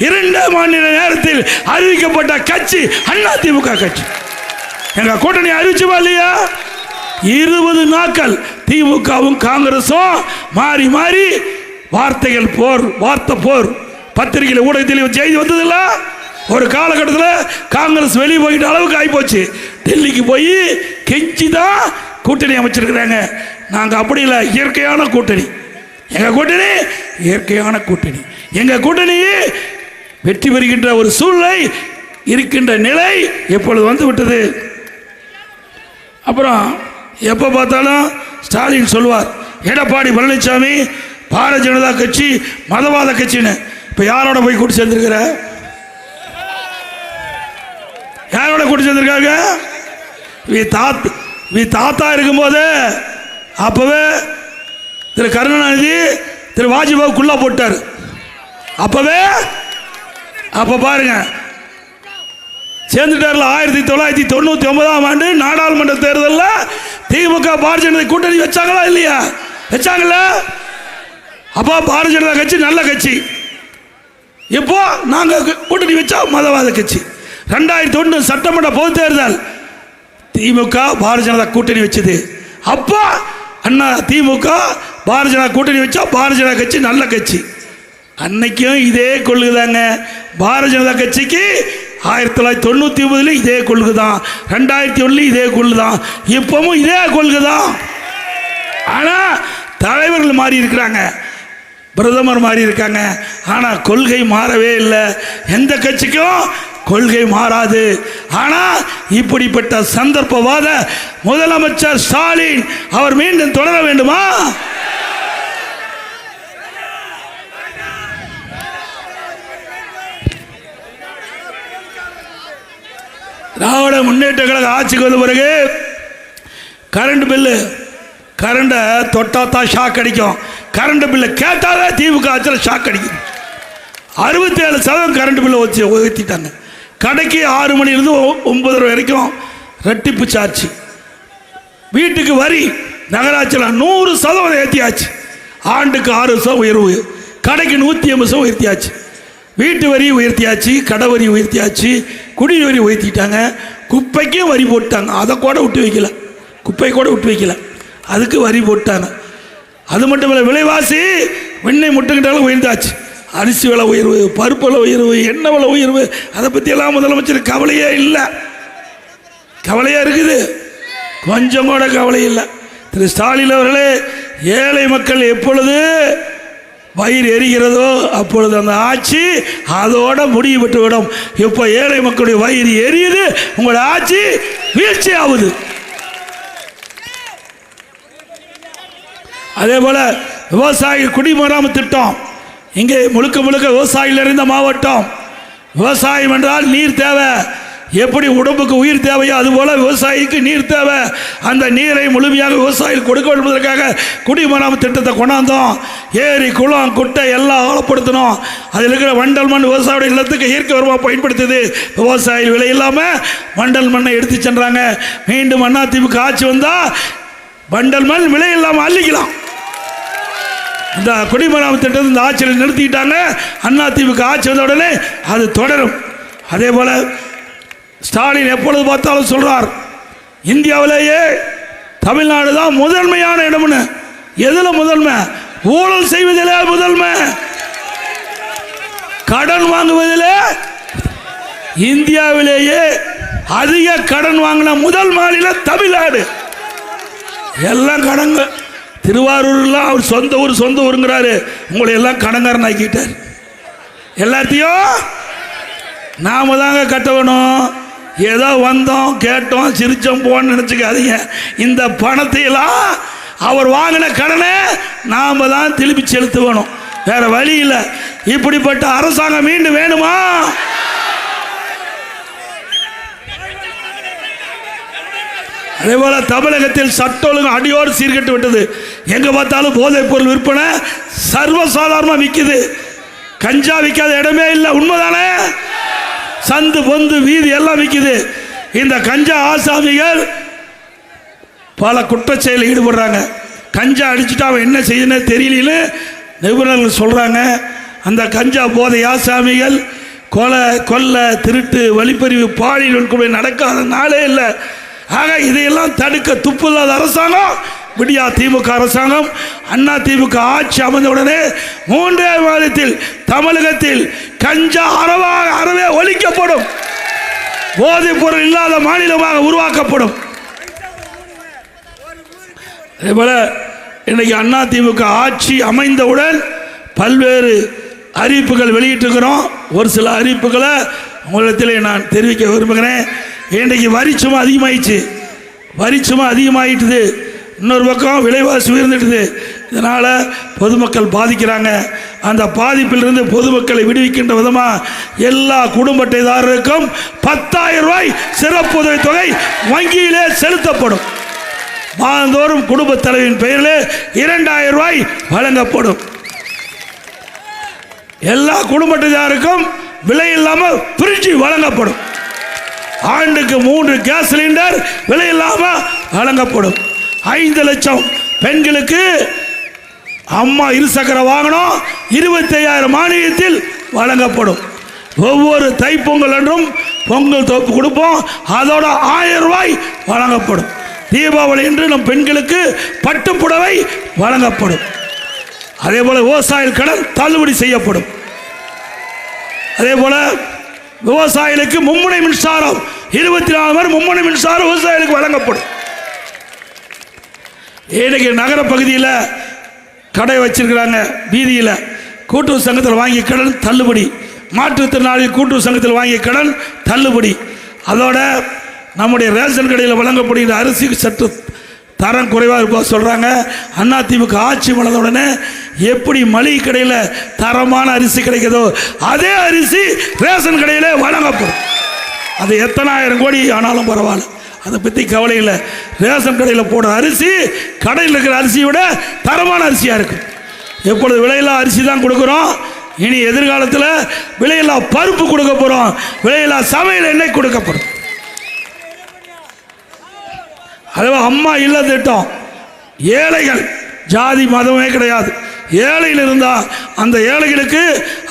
2 மணி நேரத்தில் அறிவிக்கப்பட்ட கட்சி அண்ணா திமுக கட்சி. எங்க கூட்டணி அறிவிச்சுமா இல்லையா? 20 நாட்கள் திமுகவும் காங்கிரஸும் மாறி மாறி வார்த்தைகள் போர், வார்த்தை போர். பத்திரிகையில் ஊடகத்தில் செய்தி வந்ததில்ல. ஒரு காலகட்டத்தில் காங்கிரஸ் வெளியே போயிட்ட அளவுக்கு ஆகிப்போச்சு. டெல்லிக்கு போய் கெஞ்சி தான் கூட்டணி அமைச்சிருக்கிறாங்க. நாங்கள் அப்படி இல்லை, இயற்கையான கூட்டணி. எங்கள் கூட்டணி இயற்கையான கூட்டணி. எங்கள் கூட்டணி வெற்றி பெறுகின்ற ஒரு சூழ்நிலை இருக்கின்ற நிலை எப்பொழுது வந்து விட்டது. அப்புறம் எப்போ பார்த்தாலும் ஸ்டாலின் சொல்வார், எடப்பாடி பழனிசாமி பாரதிய ஜனதா கட்சி மதவாத கட்சின்னு. இப்போ யாரோட போய் கூட்டி சேர்ந்திருக்கிற? யாரோட கூட்டி சேர்ந்திருக்காங்க? தாத்தா இருக்கும்போது அப்பவே திரு கருணாநிதி திரு வாஜ்பாய் குள்ளா போட்டார். அப்ப பாருங்க சேர்ந்துட்டார்ல. 1999ஆம் ஆண்டு நாடாளுமன்ற தேர்தலில் திமுக பாரதிய ஜனதா கூட்டணி வச்சாங்களா இல்லையா? வச்சாங்கல்ல. அப்போ பாரதிய ஜனதா கட்சி நல்ல கட்சி. இப்போ நாங்கள் கூட்டணி வச்சா மதவாத கட்சி. 2001 சட்டமன்ற பொது தேர்தல் திமுக பாரதிய ஜனதா கூட்டணி வச்சது. அப்போ அண்ணா திமுக பாரதிய ஜனதா கூட்டணி வச்சா பாரதிய ஜனதா கட்சி நல்ல கட்சி. அன்னைக்கும் இதே கொள்கைதாங்க. பாரதிய ஜனதா கட்சிக்கு 1999 இதே கொள்கை தான், 2001 இதே கொள்கை தான், இப்பவும் இதே கொள்கை தான். ஆனால் தலைவர்கள் மாறி இருக்கிறாங்க, பிரதமர் மாறி இருக்காங்க, ஆனால் கொள்கை மாறவே இல்லை. எந்த கட்சிக்கும் கொள்கை மாறாது. ஆனால் இப்படிப்பட்ட சந்தர்ப்பவாத முதலமைச்சர் ஸ்டாலின் அவர் மீண்டும் தொடர வேண்டுமா? திராவிட முன்னேற்ற கழக ஆட்சிக்கு வந்த பிறகு கரண்ட் பில்லு, கரண்டை தொட்டாத்தான் ஷாக் அடிக்கும். கரண்ட் பில்லு கேட்டாவே திமுக ஆட்சியில் ஷாக் அடிக்கும். 67% கரண்ட் பில்லை உயர்த்திட்டாங்க. கடைக்கு 6 மணிலிருந்து 9 வரைக்கும் ரெட்டிப்பு சார்ஜ். வீட்டுக்கு வரி நகராட்சியில் 100% ஏற்றியாச்சு. ஆண்டுக்கு 6% உயர்வு. கடைக்கு 180% உயர்த்தியாச்சு. வீட்டு வரி உயர்த்தியாச்சு, கடை வரி உயர்த்தியாச்சு, குடி வரி உயர்த்திட்டாங்க. குப்பைக்கும் வரி போட்டாங்க. அதை கூட விட்டு வைக்கல, குப்பை கூட விட்டு வைக்கல, அதுக்கு வரி போட்டாங்க. அது மட்டும் இல்லை, விலைவாசி வெண்ணெய் முட்டைக்கிட்டாலும் உயர்ந்தாச்சு. அரிசி விலை உயர்வு, பருப்பு விலை உயர்வு, எண்ணெய் விலை உயர்வு, அதை பற்றியெல்லாம் முதலமைச்சர் கவலையே இல்லை. கவலையாக இருக்குது, கொஞ்சம் கூட கவலை இல்லை. திரு ஸ்டாலின் அவர்களே, ஏழை மக்கள் எப்பொழுது வயிறு எரிகிறதோ அப்பொழுது அந்த ஆட்சி அதோட முடிவு பெற்றுவிடும். இப்போ ஏழை மக்களுடைய வயிறு எரியுது, உங்களுடைய ஆட்சி வீழ்ச்சி ஆகுது. அதே போல விவசாய குடிமராமத்து திட்டம், இங்கே முழுக்க முழுக்க விவசாயிகள் நிறைந்த மாவட்டம். விவசாயம் என்றால் நீர் தேவை. எப்படி உடம்புக்கு உயிர் தேவையோ அதுபோல் விவசாயிக்கு நீர் தேவை. அந்த நீரை முழுமையாக விவசாயிகள் கொடுக்க வேண்டுவதற்காக குடிமராமத்து திட்டத்தை கொண்டாந்தோம். ஏரி குளம் குட்டை எல்லாம் ஆழப்படுத்தணும். அதில் இருக்கிற வண்டல் மண் விவசாயியோட இல்லத்துக்கு இயற்கை உரமாக பயன்படுத்துது. விவசாயிகள் விலை இல்லாமல் வண்டல் மண்ணை எடுத்து சென்றாங்க. மீண்டும் அதிமுக ஆட்சி வந்தால் வண்டல் மண் விலை இல்லாமல் அள்ளிக்கலாம். இந்த குடிமராமத்து திட்டத்தை இந்த ஆட்சியில் நிறுத்திக்கிட்டாங்க. அதிமுக ஆட்சி வந்த உடனே அது தொடரும். அதே போல் ஸ்டாலின் எப்பொழுது பார்த்தாலும் சொல்றார், இந்தியாவிலேயே தமிழ்நாடு தான் முதன்மையான இடம்னு. எதுல முதன்மை? ஊழல் செய்வதிலே முதன்மை, கடன் வாங்குவதிலே. இந்தியாவிலேயே அதிக கடன் வாங்கின முதல் மாநிலம் தமிழ்நாடு. எல்லாம் கடங்க. திருவாரூர்லாம் அவர் சொந்த ஊருங்கிறாரு. உங்களை எல்லாம் கடங்காரன் ஆக்கிட்டார். எல்லாத்தையும் நாம தாங்க கட்டணும். ஏதோ வந்தோம் கேட்டோம் சிரிச்சோம் போன்னு நினச்சிக்காதீங்க. இந்த பணத்தையெல்லாம் அவர் வாங்கின கடனை நாம தான் திருப்பி செலுத்தணும். வேற வழி இல்லை. இப்படிப்பட்ட அரசாங்கம் மீண்டும் வேணுமா? அதே போல தமிழகத்தில் சட்ட ஒழுங்கு அடியோடு சீர்கட்டு விட்டது. எங்க பார்த்தாலும் போதைப் பொருள் விற்பனை சர்வசாதாரணமாக விற்குது. கஞ்சா விற்காத இடமே இல்லை. உண்மைதானே? சந்து பொந்து வீதி எல்லாம் விற்குது. இந்த கஞ்சா ஆசாமிகள் பல குற்றச்செயலில் ஈடுபடுறாங்க. கஞ்சா அடிச்சுட்டு அவன் என்ன செய்யணும் தெரியலன்னு நிபுணர்கள் சொல்றாங்க. அந்த கஞ்சா போதை ஆசாமிகள் கொலை கொள்ளை திருட்டு வழிப்பறிவு பாலியல் வன்கொடுமை நடக்காத நாளே இல்லை. ஆக இதையெல்லாம் தடுக்க துப்பில்லாத அரசாங்கம் விடியா திமுக அரசாங்கம். அண்ணா திமுக ஆட்சி அமைந்தவுடனே 3 மாதத்தில் தமிழகத்தில் கஞ்சா அறவே ஒழிக்கப்படும். போதைப் பொருள் இல்லாத மாநிலமாக உருவாக்கப்படும். அதே போல இன்னைக்கு அண்ணா திமுக ஆட்சி அமைந்தவுடன் பல்வேறு அறிவிப்புகள் வெளியிட்டிருக்கிறோம். ஒரு சில அறிவிப்புகளை உங்களிடத்திலே நான் தெரிவிக்க விரும்புகிறேன். இன்றைக்கு வரிச்சுமை அதிகமாயிடுச்சு. வரிச்சுமை அதிகமாகிட்டுது. இன்னொரு பக்கம் விலைவாசி உயர்ந்துட்டுது. இதனால் பொதுமக்கள் பாதிக்கிறாங்க. அந்த பாதிப்பிலிருந்து பொதுமக்களை விடுவிக்கின்ற விதமாக எல்லா குடும்ப அட்டைதாரருக்கும் 10,000 ரூபாய் சிறப்பு உதவித்தொகை வங்கியிலே செலுத்தப்படும். மாதந்தோறும் குடும்ப தலைவியின் பெயரில் 2,000 ரூபாய் வழங்கப்படும். எல்லா குடும்ப அட்டைதாருக்கும் விலை இல்லாமல் பிரிட்ஜ் வழங்கப்படும். ஆண்டுக்கு 3 கேஸ் சிலிண்டர் விலை இல்லாமல் வழங்கப்படும். 5 லட்சம் பெண்களுக்கு அம்மா இருசக்கர வாகனம் 25,000 மானியத்தில் வழங்கப்படும். ஒவ்வொரு தைப்பொங்கல் என்றும் பொங்கல் தோப்பு கொடுப்போம். அதோட 1000 ரூபாய் வழங்கப்படும். தீபாவளி என்று நம் பெண்களுக்கு பட்டுப்புடவை வழங்கப்படும். அதே போல விவசாய கடன் தள்ளுபடி செய்யப்படும். அதே போல விவசாயிகளுக்கு மும்முனை மின்சாரம் 24 மணி மும்முனை மின்சாரம் விவசாயிகளுக்கு வழங்கப்படும். இன்னைக்கு நகர பகுதியில் கடை வச்சிருக்கிறாங்க. வீதியில் கூட்டுறவு சங்கத்தில் வாங்கிய கடன் தள்ளுபடி. மாற்றுத்திறனாளி கூட்டுறவு சங்கத்தில் வாங்கிய கடன் தள்ளுபடி. அதோட நம்முடைய ரேஷன் கடையில் வழங்கப்படுகிற அரிசிக்கு சற்று தரம் குறைவாக இருப்பா சொல்கிறாங்க. அதிமுக ஆட்சி வளர்ந்தவுடனே எப்படி மளிகை கடையில் தரமான அரிசி கிடைக்குதோ அதே அரிசி ரேஷன் கடையில் வழங்கப்படும். அது எத்தனை ஆயிரம் கோடி ஆனாலும் பரவாயில்ல, அதை பற்றி கவலை இல்லை. ரேஷன் கடையில் போடுற அரிசி கடையில் இருக்கிற அரிசியை விட தரமான அரிசியாக இருக்கும். எப்பொழுது விலையில்லா அரிசி தான் கொடுக்குறோம். இனி எதிர்காலத்தில் விலையில்லா பருப்பு கொடுக்க போகிறோம். விலையில்லா சமையல் எண்ணெய் கொடுக்கப்படும். அதுவே அம்மா இல்ல திட்டம். ஏழைகள் ஜாதி மதமே கிடையாது. ஏழையில் இருந்தால் அந்த ஏழைகளுக்கு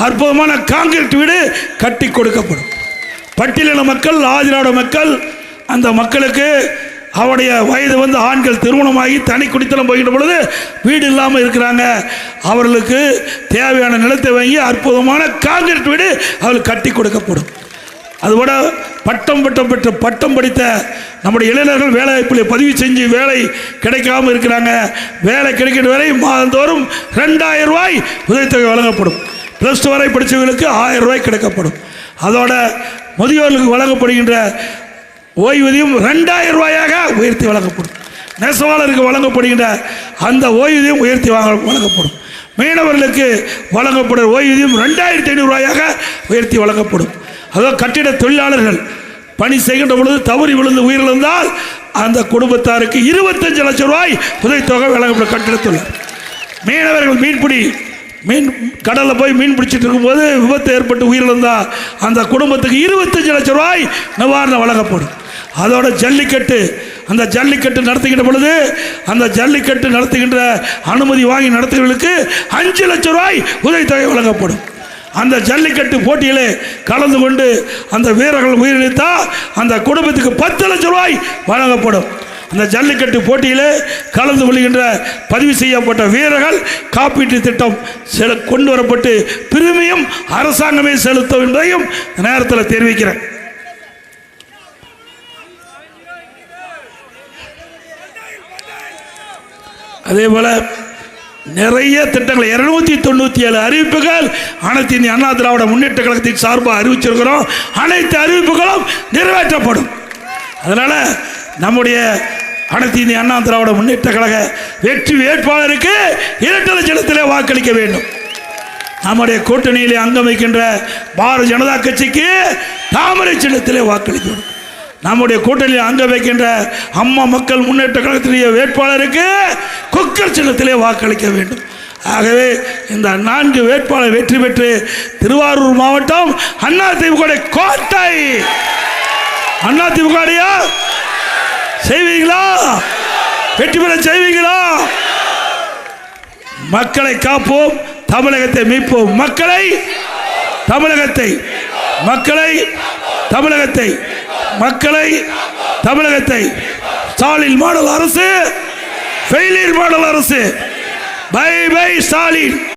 அற்புதமான கான்கிரீட் வீடு கட்டி கொடுக்கப்படும். பட்டியலின மக்கள் ஆதிராட மக்கள் அந்த மக்களுக்கு அவருடைய வயது வந்து ஆண்கள் திருமணமாகி தனி குடித்தனம் போகின்ற பொழுது வீடு இல்லாமல் இருக்கிறாங்க. அவர்களுக்கு தேவையான நிலத்தை வாங்கி அற்புதமான கான்கிரீட் வீடு அவர்களுக்கு கட்டி கொடுக்கப்படும். அதுபோல பட்டம் படித்த நம்முடைய இளைஞர்கள் வேலை வாய்ப்பில் பதிவு செஞ்சு வேலை கிடைக்காமல் இருக்கிறாங்க. வேலை கிடைக்கிற வரை மாதந்தோறும் 2,000 ரூபாய் உதவித்தொகை வழங்கப்படும். +2 வரை படித்தவர்களுக்கு 1000 ரூபாய் கிடைக்கப்படும். அதோட முதியோர்களுக்கு வழங்கப்படுகின்ற ஓய்வூதியம் 2,000 ரூபாயாக உயர்த்தி வழங்கப்படும். நெசவாளருக்கு வழங்கப்படுகின்ற அந்த ஓய்வூதியம் உயர்த்தி வழங்கப்படும். மீனவர்களுக்கு வழங்கப்படுகிற ஓய்வூதியம் 2,500 ரூபாயாக உயர்த்தி வழங்கப்படும். அதாவது கட்டிட தொழிலாளர்கள் பணி செய்கின்ற பொழுது தவறி விழுந்து உயிரிழந்தால் அந்த குடும்பத்தாருக்கு 25 லட்சம் ரூபாய் உதவித்தொகை வழங்கப்படும். கட்டிட தொழிலாளர் மீனவர்கள் மீன் கடலில் போய் மீன் பிடிச்சிட்டு இருக்கும்போது விபத்து ஏற்பட்டு உயிரிழந்தால் அந்த குடும்பத்துக்கு 25 லட்சம் ரூபாய் நிவாரணம் வழங்கப்படும். அதோட ஜல்லிக்கட்டு அந்த ஜல்லிக்கட்டு நடத்துகின்ற பொழுது அந்த ஜல்லிக்கட்டு நடத்துகின்ற அனுமதி வாங்கி நடத்துகிறவர்களுக்கு 5 லட்சம் ரூபாய் உதவித்தொகை வழங்கப்படும். அந்த ஜல்லிக்கட்டு போட்டியிலே கலந்து கொண்டு அந்த வீரர்கள் உயிரிழந்தால் அந்த குடும்பத்துக்கு 10 லட்சம் ரூபாய் வழங்கப்படும். அந்த ஜல்லிக்கட்டு போட்டியிலே கலந்து கொள்கின்ற பதிவு செய்யப்பட்ட வீரர்கள் காப்பீட்டு திட்டம் கொண்டு வரப்பட்டு பிரீமியம் அரசாங்கமே செலுத்தும் என்பதையும் நேரத்தில் தெரிவிக்கிறேன். அதே போல நிறைய திட்டங்கள் 297 அறிவிப்புகள் அனைத்து இந்திய அண்ணா திராவிட முன்னேற்ற கழகத்தின் சார்பாக அறிவிச்சிருக்கிறோம். அனைத்து அறிவிப்புகளும் நிறைவேற்றப்படும். அதனால நம்முடைய அனைத்து இந்திய அண்ணா திராவிட முன்னேற்ற கழக வெற்றி வேட்பாளருக்கு இரட்டை சின்னத்திலே வாக்களிக்க வேண்டும். நம்முடைய கூட்டணியிலே அங்கம் வைக்கின்ற பாரதிய ஜனதா கட்சிக்கு தாமரை சின்னத்திலே வாக்களிக்க வேண்டும். நம்முடைய கூட்டணியில் அங்கம் வைக்கின்ற அம்மா மக்கள் முன்னேற்ற கழகத்தினுடைய வேட்பாளருக்கு குக்கர் சின்னத்திலே வாக்களிக்க வேண்டும். ஆகவே இந்த 4 வேட்பாளர் வெற்றி பெற்று திருவாரூர் மாவட்டம் அதிமுக கோட்டை. அதிமுக செய்வீங்களா? வெற்றி பெற செய்வீங்களா? மக்களை காப்போம், தமிழகத்தை மீட்போம். மக்களை தமிழகத்தை மக்களை தமிழகத்தை மக்களை தமிழகத்தை ஸ்டாலின் மாடல் அரசு, ஃபெயிலியர் மாடல் அரசு. Bye bye Stalin.